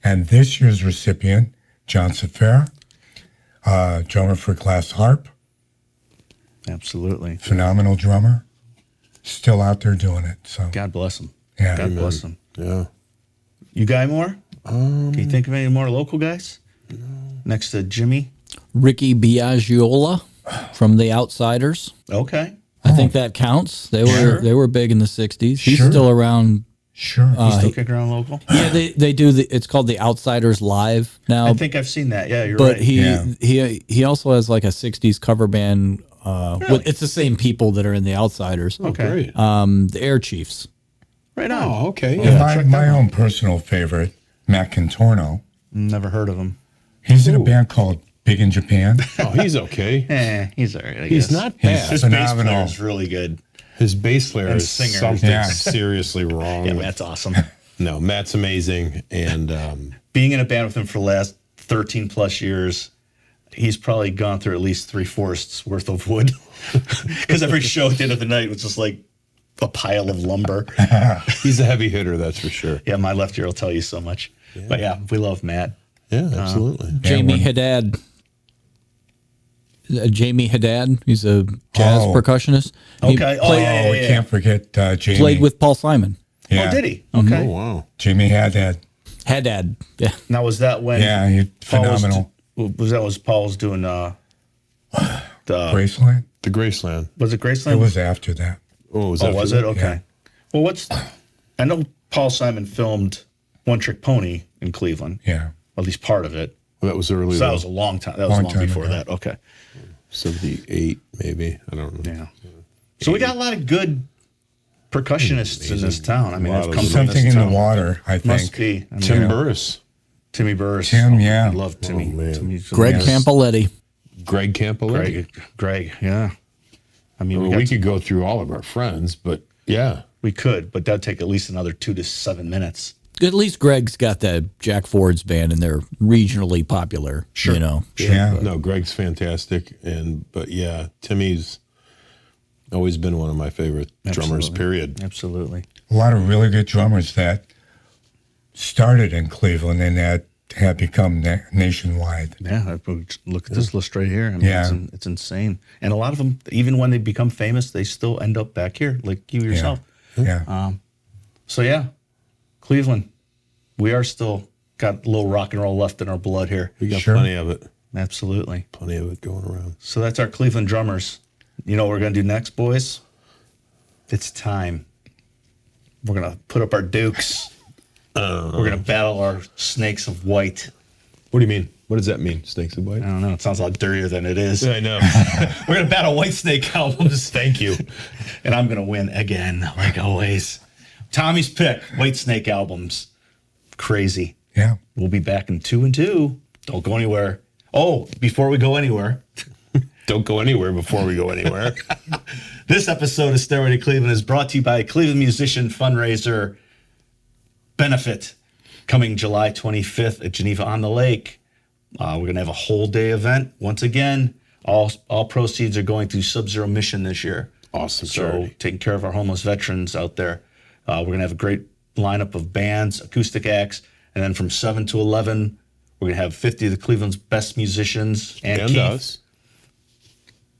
And this year's recipient, John Safara, drummer for Glass Harp. Absolutely. Phenomenal drummer. Still out there doing it. So God bless him. Yeah. God bless him. Yeah. You guy more? Can you think of any more local guys? No. Next to Jimmy? Ricky Biagiola from The Outsiders. Okay. I think that counts. They were big in the 60s. He's still around. Sure. He's still kicking around local? Yeah, they do it's called The Outsiders Live now. I think I've seen that. Yeah, you're but right. he also has like a 60s cover band. Really? It's the same people that are in The Outsiders. Okay. The Air Chiefs. Right on. Oh, okay. And my own personal favorite, Matt Contorno. Never heard of him. He's in a band called Big in Japan. Oh, he's okay. He's all right, I He's guess. not bad. His bass player is really good. His bass player And is singer. something seriously wrong. Yeah, with- Matt's awesome. No, Matt's amazing. And Being in a band with him for the last 13 plus years, he's probably gone through at least 3/4 worth of wood. Because every show at the end of the night was just like a pile of lumber. he's a heavy hitter, that's for sure. Yeah, my left ear will tell you so much. Yeah. But yeah, we love Matt. Yeah, absolutely. Jamie Haddad. Jamie Haddad. He's a jazz percussionist. He Okay. We can't forget Jamie. played with Paul Simon. Yeah. Oh, did he? Okay. Oh, wow. Jamie Haddad. Haddad. Yeah. Now, was that when Phenomenal. Was Paul was doing the Graceland? The Graceland. Was it Graceland? It was after that. Oh, was Oh, was it? Okay. Yeah. Well, I know Paul Simon filmed One Trick Pony in Cleveland. Yeah. At least part of it. That was early. So that was a long time. That was long time before ago. that. Okay. 78, maybe. I don't know. Yeah. So we got a lot of good percussionists in this town. I mean, Lot they've of come from Something this in the town. water, I think. Must be. I mean, Tim Burris, Timmy Burris. Tim, yeah. I love Timmy. man. Timmy's Greg amazing. Campoletti. Greg Campoletti. Greg, yeah. I mean, Well, we could go through all of our friends, but yeah. we could, but that'd take at least another 2 to 7 minutes. At least Greg's got that Jack Ford's band, and they're regionally popular. Sure. You know. Yeah. No, Greg's fantastic, but yeah, Timmy's always been one of my favorite drummers. Absolutely. Period. Absolutely. A lot of really good drummers that started in Cleveland and that have become nationwide. Yeah, look at this list right here. I mean, Yeah. it's insane. And a lot of them, even when they become famous, they still end up back here, like you yourself. Yeah. So yeah, Cleveland, we are still got a little rock and roll left in our blood here. We got Sure. plenty of it. Absolutely. Plenty of it going around. So that's our Cleveland drummers. You know what we're gonna do next, boys? It's time. We're gonna put up our dukes. We're gonna battle our snakes of white. What do you mean? What does that mean? Snakes and white? I don't know. It sounds a lot dirtier than it is. I know. We're gonna battle Whitesnake albums. Thank you. And I'm gonna win again, like always. Tommy's pick: Whitesnake albums. Crazy. Yeah. We'll be back in 2 and 2. Don't go anywhere. Oh, before we go anywhere, Don't go anywhere before we go anywhere. this episode of Stairway to Cleveland is brought to you by Cleveland Musician Fundraiser Benefit, coming July 25th at Geneva on the Lake. We're going to have a whole day event. Once again, all proceeds are going to Sub-Zero Mission this year. Awesome So charity. taking care of our homeless veterans out there. We're going to have a great lineup of bands, acoustic acts, and then from 7 to 11, we're going to have 50 of the Cleveland's best musicians and Keith us.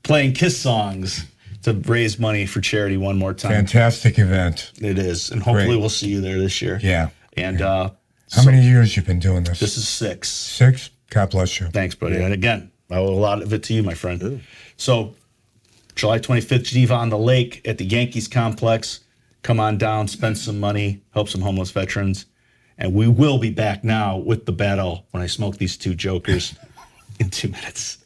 playing Kiss songs to raise money for charity one more time. Fantastic event. It is, and hopefully Great. we'll see you there this year. Yeah. And How many years you been doing this? this is 6. 6? God bless you. Thanks, buddy. And again, I owe a lot of it to you, my friend. So, July 25th, Geneva on the Lake at the Yankees Complex. Come on down, spend some money, help some homeless veterans. And we will be back now with the battle when I smoke these 2 jokers in 2 minutes.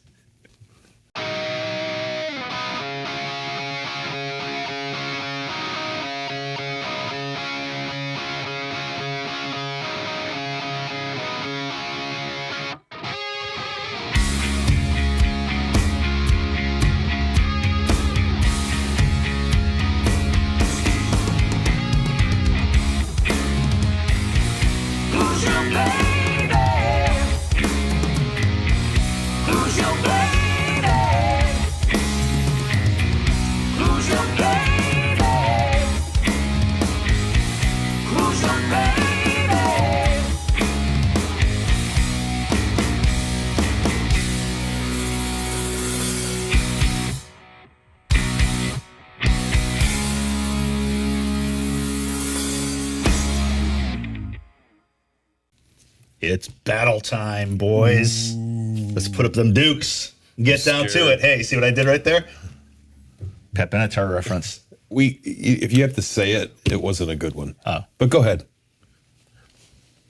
Who's your baby? Who's your baby? Who's your baby? Who's your baby? It's battle time, boys. Let's put up them dukes. Get down to scared. it. Hey, see what I did right there? Pat Benatar reference. If you have to say it, it wasn't a good one. Oh. But go ahead.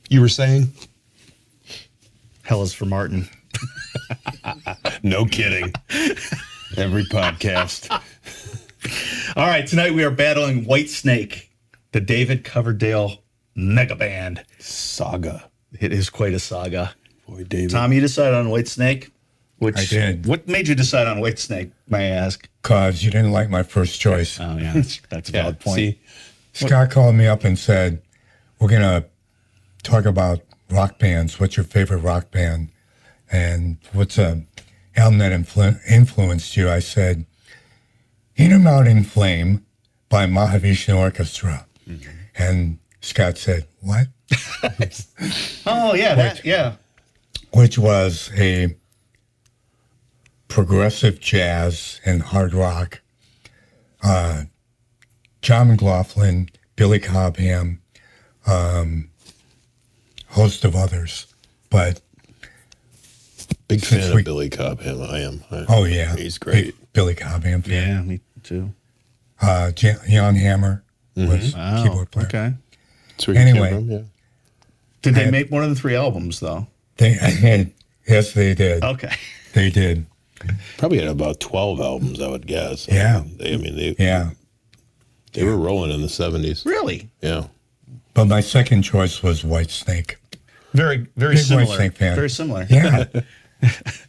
You were saying? Hell is for Martin. No kidding. Every podcast. All right, tonight we are battling Whitesnake, the David Coverdale mega band. Saga. It is quite a saga. Boy, David. Tom, you decided on Whitesnake? I did. What made you decide on Whitesnake, may I ask? Because you didn't like my first choice. Oh, yeah, that's a Yeah, valid point. see, Scott called me up and said, we're going to talk about rock bands. What's your favorite rock band? And what's a album that influenced you? I said, Out in Flame by Mahavishnu Orchestra. And Scott said, what? Oh, yeah, yeah. Which was a progressive jazz and hard rock. John McLaughlin, Billy Cobham, host of others. But big Since fan we- of Billy Cobham. I am. oh yeah, He's great. Big Billy Cobham fan. Yeah, me too. Jan Hammer was Wow, keyboard player. okay. That's where you came Anyway. from, yeah. Did they had- make more than 3 albums, though? Yes, they did. Okay. They did. Probably had about 12 albums, I would guess. Yeah. I mean, they Yeah. They were rolling in the 70s. Really? Yeah. But my second choice was Whitesnake. Very Big similar. Whitesnake fan. Very similar. Yeah.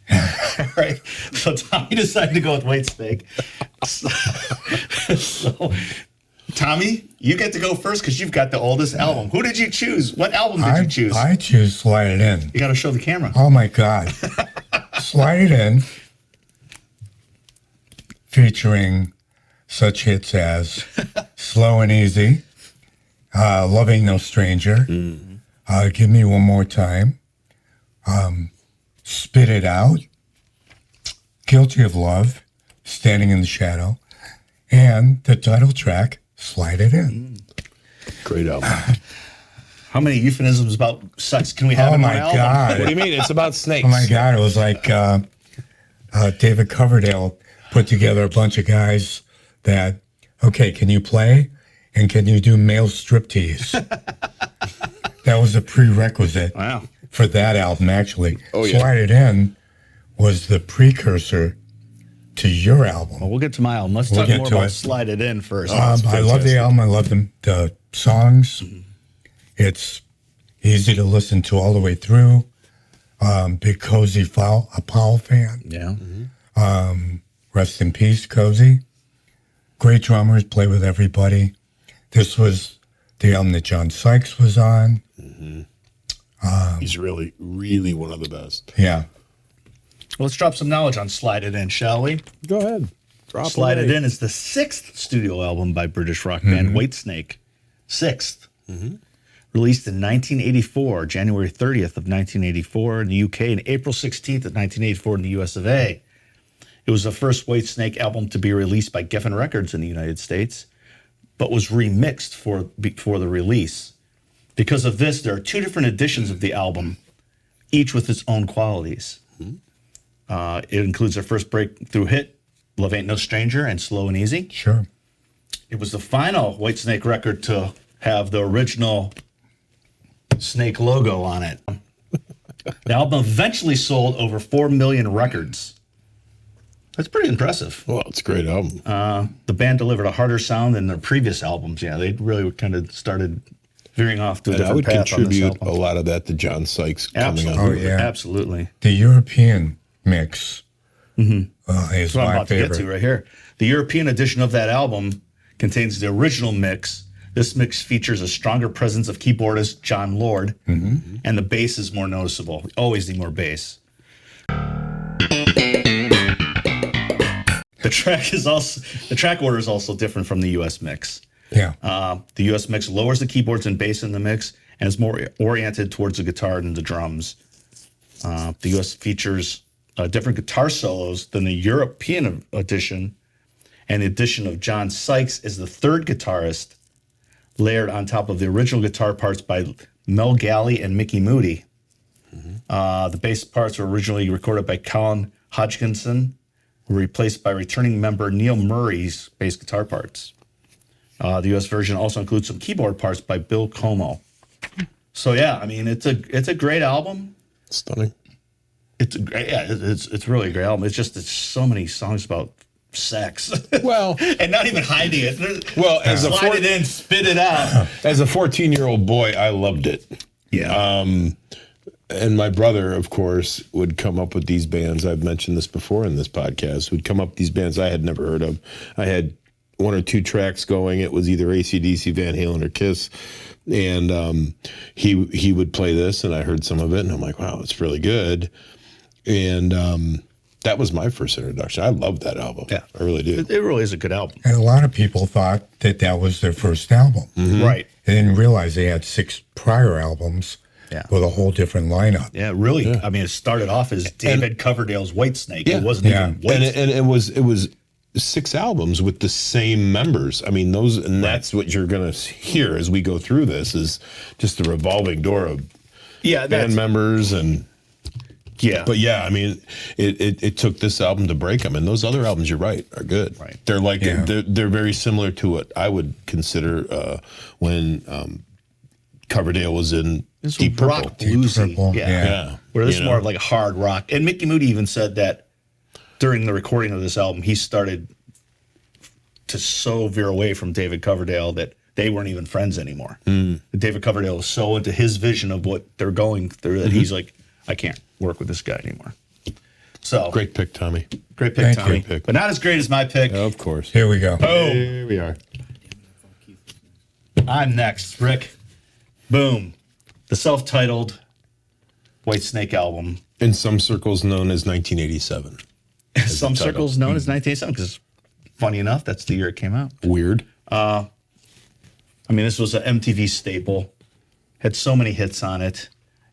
All right. So Tommy decided to go with Whitesnake. So, Tommy, you get to go first because you've got the oldest album. Who did you choose? What album did you choose? I choose Slide It In. You got to show the camera. Oh, my God. Slide It In, featuring such hits as Slow and Easy, Love Ain't No Stranger, Give Me One More Time, Spit It Out, Guilty of Love, Standing in the Shadow, and the title track, Slide It In. Great album. How many euphemisms about sex can we have in one album? God. What do you mean? It's about snakes. Oh, my God. It was like David Coverdale put together a bunch of guys that, okay, can you play? And can you do male striptease? That was a prerequisite for that album, actually. Oh, yeah. Slide It In was the precursor to your album. Well, we'll get to my album. Let's talk more about Slide It In first. I love the album. I love the songs. It's easy to listen to all the way through. Big Cozy Powell fan. Yeah. Rest in peace, Cozy. Great drummers, play with everybody. This was the album that John Sykes was on. He's really, really one of the best. Yeah. Let's drop some knowledge on Slide It In, shall we? Go ahead. Drop Slide away. It In is the 6th studio album by British rock band Whitesnake. 6th. Released in 1984, January 30th of 1984 in the UK, and April 16th of 1984 in the US of A. It was the first Whitesnake album to be released by Geffen Records in the United States, but was remixed before the release. Because of this, there are 2 different editions of the album, each with its own qualities. It includes their first breakthrough hit, Love Ain't No Stranger, and Slow and Easy. Sure. It was the final Whitesnake record to have the original snake logo on it. The album eventually sold over 4 million records. That's pretty impressive. Well, it's a great album. The band delivered a harder sound than their previous albums. Yeah, they really kind of started veering off to a And I different would path on this contribute album. a lot of that to John Sykes coming Absolutely. on. Oh, yeah. Absolutely. The European mix is That's what I'm my about to favorite. get to right here. The European edition of that album contains the original mix. This mix features a stronger presence of keyboardist John Lord, and the bass is more noticeable. Always need more bass. The track order is also different from the U.S. mix. Yeah. The U.S. mix lowers the keyboards and bass in the mix and is more oriented towards the guitar and the drums. The U.S. features different guitar solos than the European edition, and the addition of John Sykes is the third guitarist, layered on top of the original guitar parts by Mel Galley and Mickey Moody. The bass parts were originally recorded by Colin Hodgkinson, were replaced by returning member Neil Murray's bass guitar parts. The U.S. version also includes some keyboard parts by Bill Como. So yeah, I mean it's a great album. Stunning. It's really a great album. It's so many songs about sex. Well, and not even hiding it. Well, as a slide it in, spit it out. As a 14-year-old boy, I loved it. Yeah. And my brother, of course, would come up with these bands. I've mentioned this before in this podcast. Would come up with these bands I had never heard of. I had 1 or 2 tracks going. It was either AC/DC, Van Halen, or Kiss. And he would play this, and I heard some of it, and I'm like, wow, it's really good. And that was my first introduction. I love that album. Yeah, I really do. It really is a good album. And a lot of people thought that was their first album. Right. They didn't realize they had 6 prior albums Yeah. with a whole different lineup. Yeah, really. Yeah. I mean, it started off as David Coverdale's Whitesnake. Yeah. It wasn't even Whitesnake. And it was 6 albums with the same members. I mean, that's what you're going to hear as we go through this is just a revolving door of band members and. Yeah. But yeah, I mean, it took this album to break them, and those other albums, you're right, are good. Right. They're like they're very similar to what I would consider when Coverdale was in Deep Purple. Rock bluesy. Purple, Yeah. Where this is more of like a hard rock. And Mickey Moody even said that during the recording of this album, he started to so veer away from David Coverdale that they weren't even friends anymore. David Coverdale was so into his vision of what they're going through that he's like, I can't work with this guy anymore. So Great pick, Tommy. great pick, Thank Tommy. you. Great pick. But not as great as my pick. Of course. Here we go. Here we are. I'm next, Rick. Boom. The self-titled Whitesnake album. In some circles known as 1987. Some circles known as 1987, because funny enough, that's the year it came out. Weird. I mean, this was an MTV staple. Had so many hits on it.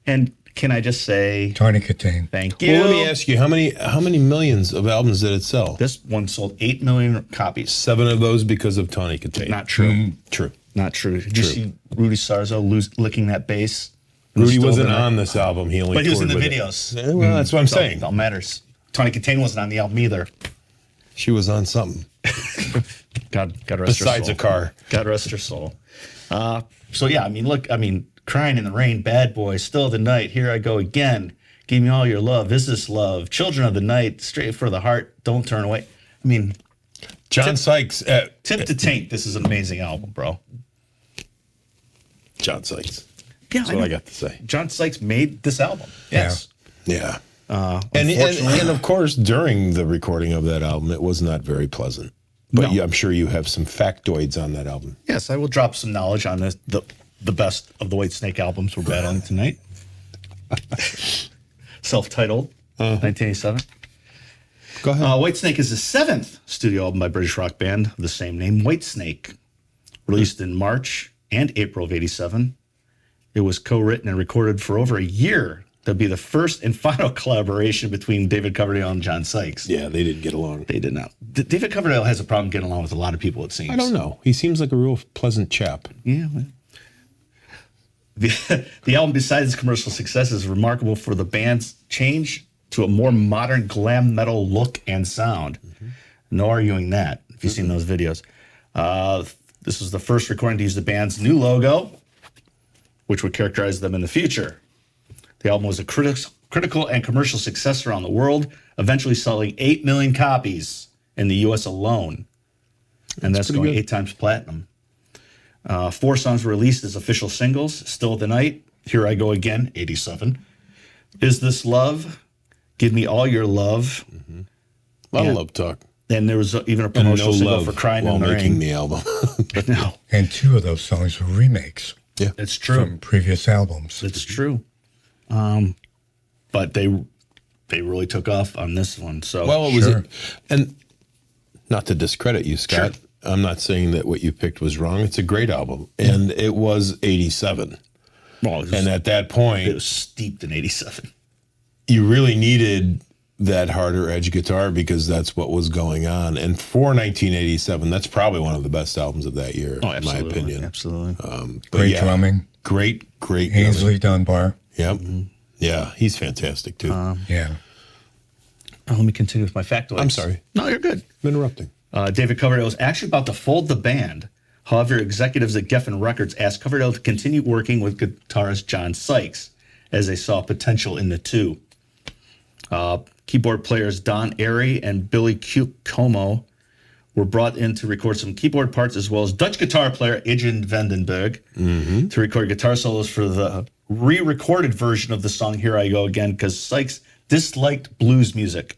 And can I just say Tawny Katane. thank you? Well, let me ask you, how many millions of albums did it sell? This one sold 8 million copies. 7 of those because of Tawny Katane. Not true. True. Not true. Did you see Rudy Sarzo licking that bass? Rudy Still wasn't there. on this album. He only But he was in the toured with it. videos. Yeah, well, that's what I'm saying. It all matters. Tawny Katane wasn't on the album either. She was on something. God rest her soul. Besides a car. God rest her soul. So yeah, I mean, look, Crying in the Rain, Bad Boy, Still the Night, Here I Go Again, Give Me All Your Love, Is This Love, Children of the Night, Straight for the Heart, Don't Turn Away. I mean, John Sykes. Tip to Taint, this is an amazing album, bro. John Sykes. Yeah, That's what I got to say. John Sykes made this album. Yes. Yeah. Unfortunately- And of course, during the recording of that album, it was not very pleasant. But No. I'm sure you have some factoids on that album. Yes, I will drop some knowledge on this, the best of the Whitesnake albums we're battling tonight. Self-titled, 1987. Go ahead. Whitesnake is the 7th studio album by British rock band of the same name, Whitesnake. Released in March and April of 87. It was co-written and recorded for over a year. That'd be the first and final collaboration between David Coverdale and John Sykes. Yeah, they didn't get along. They did not. David Coverdale has a problem getting along with a lot of people, it seems. I don't know. He seems like a real pleasant chap. Yeah, well. The album, besides its commercial success, is remarkable for the band's change to a more modern glam metal look and sound. No arguing that, if you've seen those videos. This was the first recording to use the band's new logo, which would characterize them in the future. The album was a critical and commercial success around the world, eventually selling 8 million copies in the U.S. alone. And that's going 8 times platinum. 4 songs were released as official singles: Still the Night, Here I Go Again, 87, Is This Love, Give Me All Your Love. A lot of love talk. And there was even a And promotional no single love for Crying while in the making Rain. the album. No, And 2 of those songs were remakes Yeah. it's true. from previous albums. It's true. But they really took off on this one. So Well, it was, Sure. and not to discredit you, Scott. I'm not saying that what you picked was wrong. It's a great album, and it was 87. well, it was, And at that it point, was steeped in 87. you really needed that harder edge guitar because that's what was going on. And for 1987, that's probably one of the best albums of that year, in my opinion. Absolutely. But Great yeah, drumming. great Ainsley Dunbar. drumming. Yep. Yeah, he's fantastic too. Yeah. Let me continue with my factoids. I'm sorry. No, you're good. I'm interrupting. David Coverdale was actually about to fold the band. However, executives at Geffen Records asked Coverdale to continue working with guitarist John Sykes, as they saw potential in the two. Keyboard players Don Airy and Billy Como were brought in to record some keyboard parts, as well as Dutch guitar player Adrian Vandenberg to record guitar solos for the re-recorded version of the song Here I Go Again, because Sykes disliked blues music.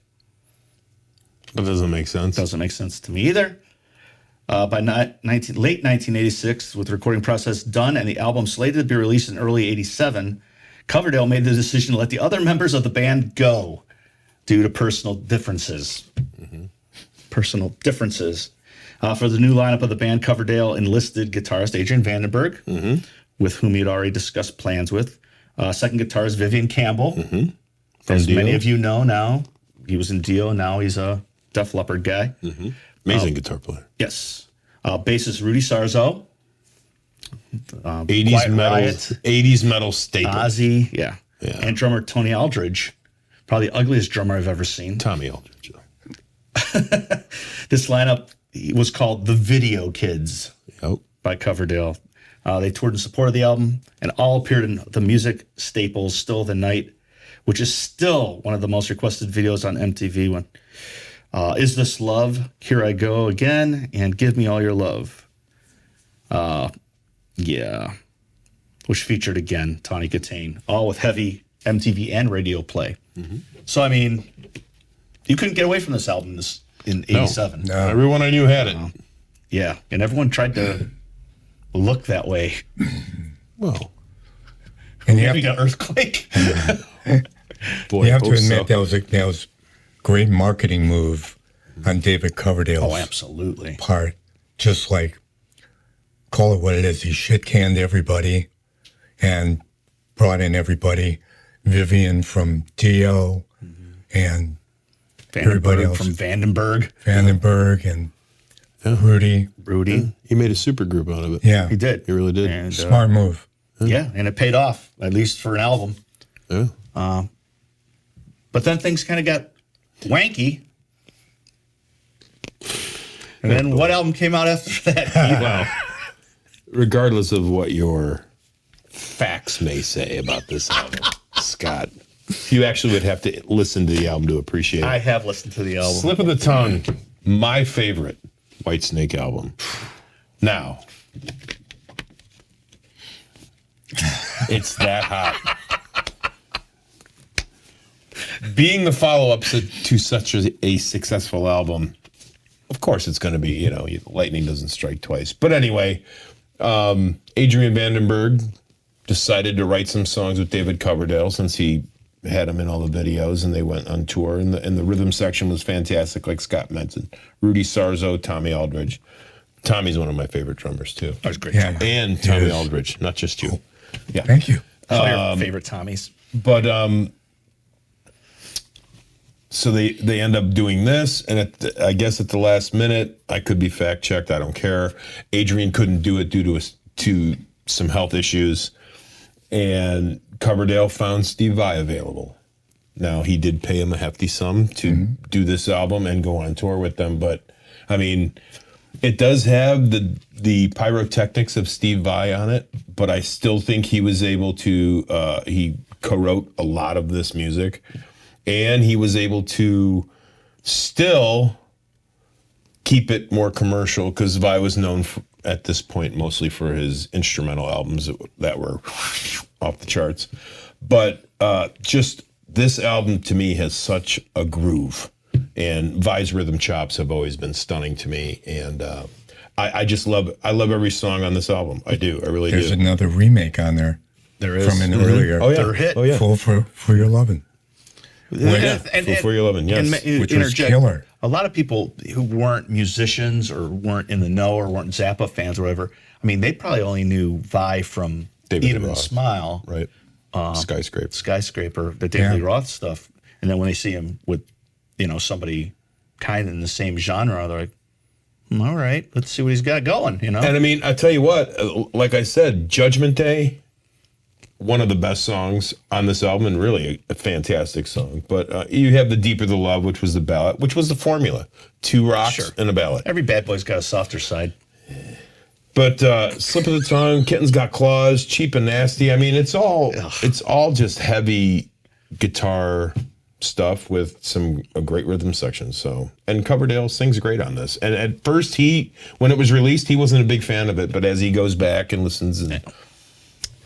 That doesn't make sense. Doesn't make sense to me either. By late 1986, with the recording process done and the album slated to be released in early 87, Coverdale made the decision to let the other members of the band go due to personal differences. Personal differences. For the new lineup of the band, Coverdale enlisted guitarist Adrian Vandenberg, with whom he had already discussed plans with. Second guitarist Vivian Campbell, as Dio. many of you know now. He was in Dio, now he's a Def Leppard guy. Amazing guitar player. Yes. Bassist Rudy Sarzo. 80s Quiet metal. Riot. 80s metal staple. Ozzy, yeah. Yeah. And drummer Tony Aldridge. Probably the ugliest drummer I've ever seen. Tommy Aldridge. This lineup was called The Video Kids Yep. by Coverdale. They toured in support of the album and all appeared in the music staples Still the Night, which is still one of the most requested videos on MTV. Is This Love? Here I Go Again, and Give Me All Your Love. Yeah. Which featured again Tawny Katane, all with heavy MTV and radio play. So, I mean, you couldn't get away from this album in 87. No. Everyone I knew had it. Yeah, and everyone tried to look that way. Well, And We got Earthquake. boy, you have to hope admit so. that was great marketing move on David Coverdale's Oh, absolutely. part. Just like, call it what it is. He shit canned everybody and brought in everybody. Vivian from Dio and everybody else. From Vandenberg. Vandenberg and Rudy. Rudy. He made a super group out of it. Yeah. He did. He really did. And, Smart move. yeah, and it paid off, at least for an album. Yeah. But then things kind of got wanky. And then what album came out after that? Well, regardless of what your facts may say about this album, Scott, you actually would have to listen to the album to appreciate it. I have listened to the album. Slip of the Tongue, my favorite Whitesnake album. Now, it's that hot. Being the follow-up to such a successful album, of course it's going to be, lightning doesn't strike twice. But anyway, Adrian Vandenberg decided to write some songs with David Coverdale since he had him in all the videos, and they went on tour, and the rhythm section was fantastic, like Scott mentioned. Rudy Sarzo, Tommy Aldridge. Tommy's one of my favorite drummers, too. That was great. Yeah. And Tommy Aldridge, not just you. Yeah. Thank you. All your favorite Tommies. But so they end up doing this, and I guess at the last minute, I could be fact checked. I don't care. Adrian couldn't do it due to some health issues, and Coverdale found Steve Vai available. Now he did pay him a hefty sum to do this album and go on tour with them, but I mean, it does have the pyrotechnics of Steve Vai on it, but I still think he was able to. He co-wrote a lot of this music. And he was able to still keep it more commercial because Vai was known at this point mostly for his instrumental albums that were off the charts. But just this album to me has such a groove. And Vai's rhythm chops have always been stunning to me. And I love every song on this album. I do. I really There's do. another remake on there. There is. From an earlier. Oh, yeah. Their hit. Oh, yeah. Full for Your Lovin'. For Your Lovin', yes. Which was killer. A lot of people who weren't musicians or weren't in the know or weren't Zappa fans or whatever, I mean, they probably only knew Vi from David Eat Lee 'Em and Roth. Smile. Right. Skyscraper. Skyscraper, the David Lee Roth stuff. And then when they see him with, somebody kind of in the same genre, they're like, all right, let's see what he's got going, And I mean, I tell you what, like I said, Judgment Day, one of the best songs on this album, and really a fantastic song. But you have The Deeper the Love, which was the ballad, which was the formula. 2 rocks and a ballad. Every bad boy's got a softer side. But Slip of the Tongue, Kitten's Got Claws, Cheap and Nasty. I mean, it's all just heavy guitar stuff with a great rhythm section. So, and Coverdale sings great on this. And at first, when it was released, he wasn't a big fan of it. But as he goes back and listens,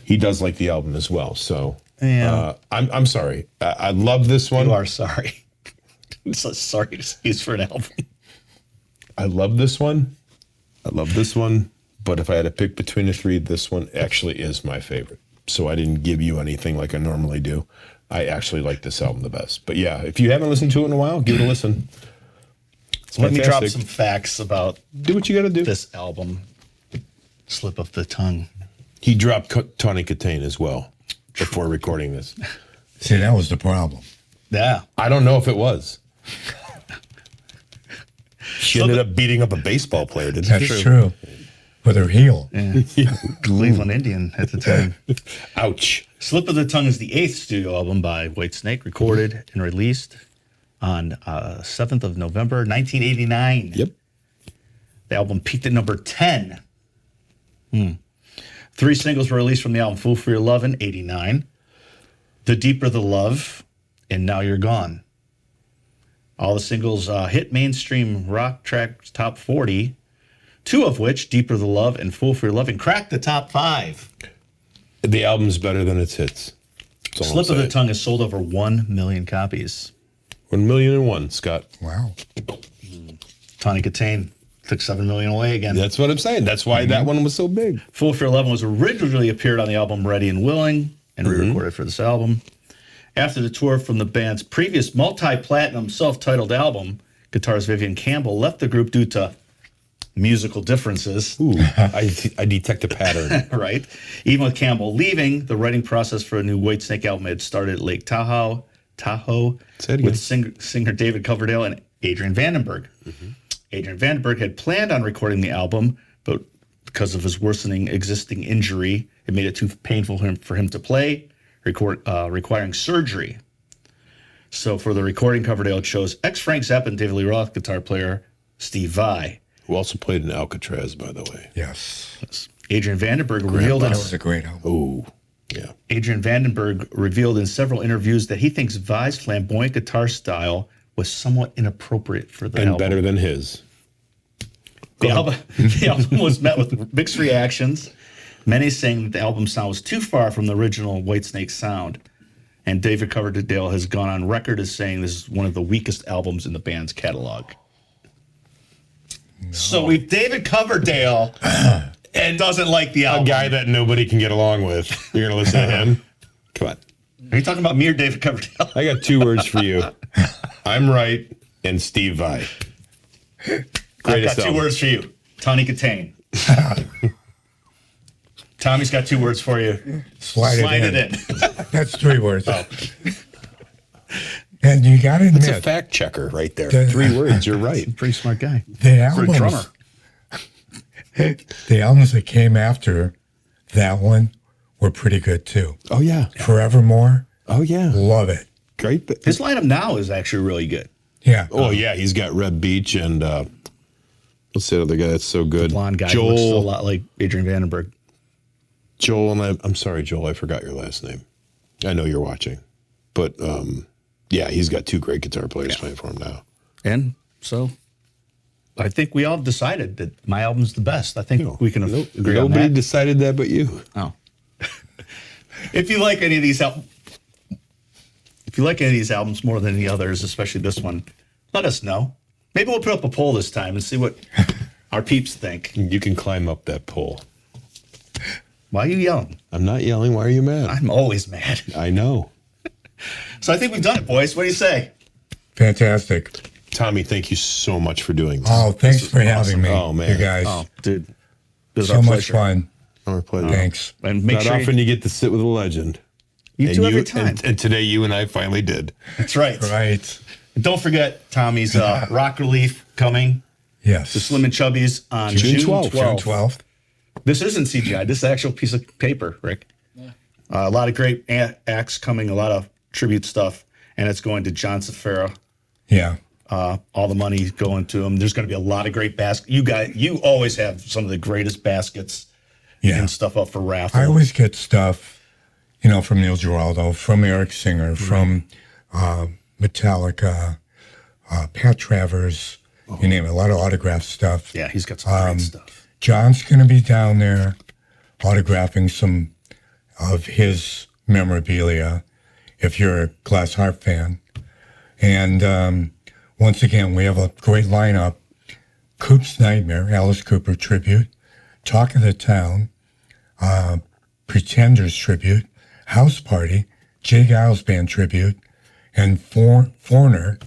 he does like the album as well. So, I'm sorry. I love this one. You are sorry. I'm so sorry to use for an album. I love this one. But if I had to pick between the three, this one actually is my favorite. So I didn't give you anything like I normally do. I actually like this album the best. But yeah, if you haven't listened to it in a while, give it a listen. Let me drop fantastic. some facts about Do what you got to do. this album. Slip of the Tongue. He dropped Tawny Katane as well before recording this. See, that was the problem. Yeah. I don't know if it was. She ended up beating up a baseball player, didn't That's she? true. With her heel. Cleveland Indian at the time. Ouch. Slip of the Tongue is the 8th studio album by Whitesnake, recorded and released on 7th of November, 1989. Yep. The album peaked at number 10. 3 singles were released from the album: Fool for Your Love in 89, The Deeper the Love, and Now You're Gone. All the singles hit mainstream rock tracks top 40, 2 of which, Deeper the Love and Fool for Your Loving, cracked the top 5. The album's better than its hits. Slip of the Tongue has sold over 1 million copies. 1,000,001, Scott. Wow. Tawny Katane took 7 million away again. That's what I'm saying. That's why that one was so big. Fool for Your Loving was originally appeared on the album Ready and Willing and re-recorded for this album. After the tour from the band's previous multi-platinum self-titled album, guitarist Vivian Campbell left the group due to musical differences. Ooh, I detect a pattern. Right. Even with Campbell leaving, the writing process for a new Whitesnake album had started at Lake Tahoe Say it again. with singer David Coverdale and Adrian Vandenberg. Adrian Vandenberg had planned on recording the album, but because of his worsening existing injury, it made it too painful for him to play, requiring surgery. So for the recording, Coverdale chose ex-Frank Zappa and David Lee Roth guitar player Steve Vai. Who also played in Alcatraz, by the way. Yes. Adrian Vandenberg revealed That was a great album. Ooh, yeah. Adrian Vandenberg revealed in several interviews that he thinks Vai's flamboyant guitar style was somewhat inappropriate for the album. And better than his. The album was met with mixed reactions. Many saying that the album sound was too far from the original Whitesnake sound. And David Coverdale has gone on record as saying this is one of the weakest albums in the band's catalog. No. So we've David Coverdale and doesn't like the album. A guy that nobody can get along with. You're going to listen to him? Come on. Are you talking about me or David Coverdale? I got 2 words for you. I'm right and Steve Vai. I've got 2 words for you. Tawny Katane. Tommy's got 2 words for you. Slide it in. in. That's 3 words. And you got to admit, It's a fact checker right there. 3 words. You're right. Pretty smart guy. the For a drummer. the albums that came after that one were pretty good too. Oh, yeah. Forevermore, Oh, yeah. love it. Great. His lineup now is actually really good. Yeah. Oh, yeah. He's got Reb Beach and what's the other guy that's so good? Blonde guy who looks a lot like Adrian Vandenberg. Joel, and I'm sorry, Joel, I forgot your last name. I know you're watching. But, yeah, he's got 2 great guitar players playing for him now. And so I think we all decided that my album's the best. I think we can agree on Nobody that. decided that but you. Oh. If you like any of these albums more than the others, especially this one, let us know. Maybe we'll put up a poll this time and see what our peeps think. You can climb up that pole. Why are you yelling? I'm not yelling. Why are you mad? I'm always mad. I know. So I think we've done it, boys. What do you say? Fantastic. Tommy, thank you so much for doing this. Oh, thanks for having me. Oh, man. You guys. Oh, dude. This is So our much pleasure. fun. Our pleasure. Thanks. And make Not sure often you get to sit with a legend. you do every time. And today you and I finally did. That's right. Right. And don't forget Tommy's Rock Relief coming Yes. to Slim and Chubby's on June June 12th. 12th. June 12th. This isn't CGI. This is an actual piece of paper, Rick. Yeah. A lot of great acts coming, a lot of tribute stuff, and it's going to John Safara. Yeah. All the money going to him. There's going to be a lot of great baskets. You always have some of the greatest baskets and stuff up for raffle. I always get stuff, from Neil Giraldo, from Eric Singer, from Metallica, Pat Travers, you name it, a lot of autograph stuff. Yeah, he's got some great stuff. John's going to be down there autographing some of his memorabilia if you're a Glass Harp fan. And once again, we have a great lineup. Coop's Nightmare, Alice Cooper tribute, Talk of the Town, Pretenders tribute, House Party, Jay Giles Band tribute, and Foreigner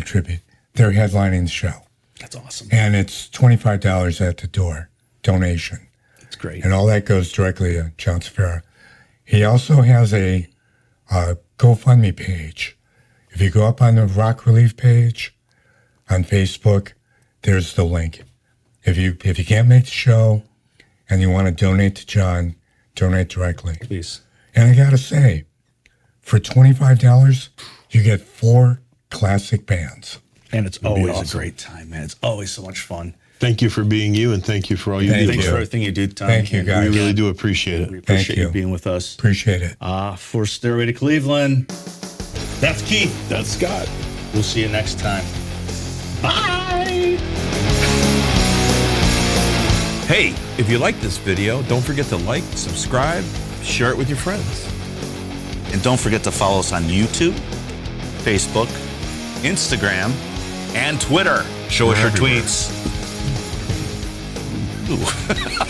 tribute. They're headlining the show. That's awesome. And it's $25 at the door, donation. That's great. And all that goes directly to John Safara. He also has a GoFundMe page. If you go up on the Rock Relief page on Facebook, there's the link. If you can't make the show and you want to donate to John, donate directly. Please. And I got to say, for $25, you get 4 classic bands. And it's always a great time, man. It's always so much fun. Thank you for being you, and thank you for all you do. Thanks for everything you do, Tom. Thank you, guys. We really do appreciate it. We appreciate Thank you. you being with us. Appreciate it. For Stairway to Cleveland, that's Keith. That's Scott. We'll see you next time. Bye! Hey, if you like this video, don't forget to like, subscribe, share it with your friends. And don't forget to follow us on YouTube, Facebook, Instagram, and Twitter. Show us your tweets. Ooh.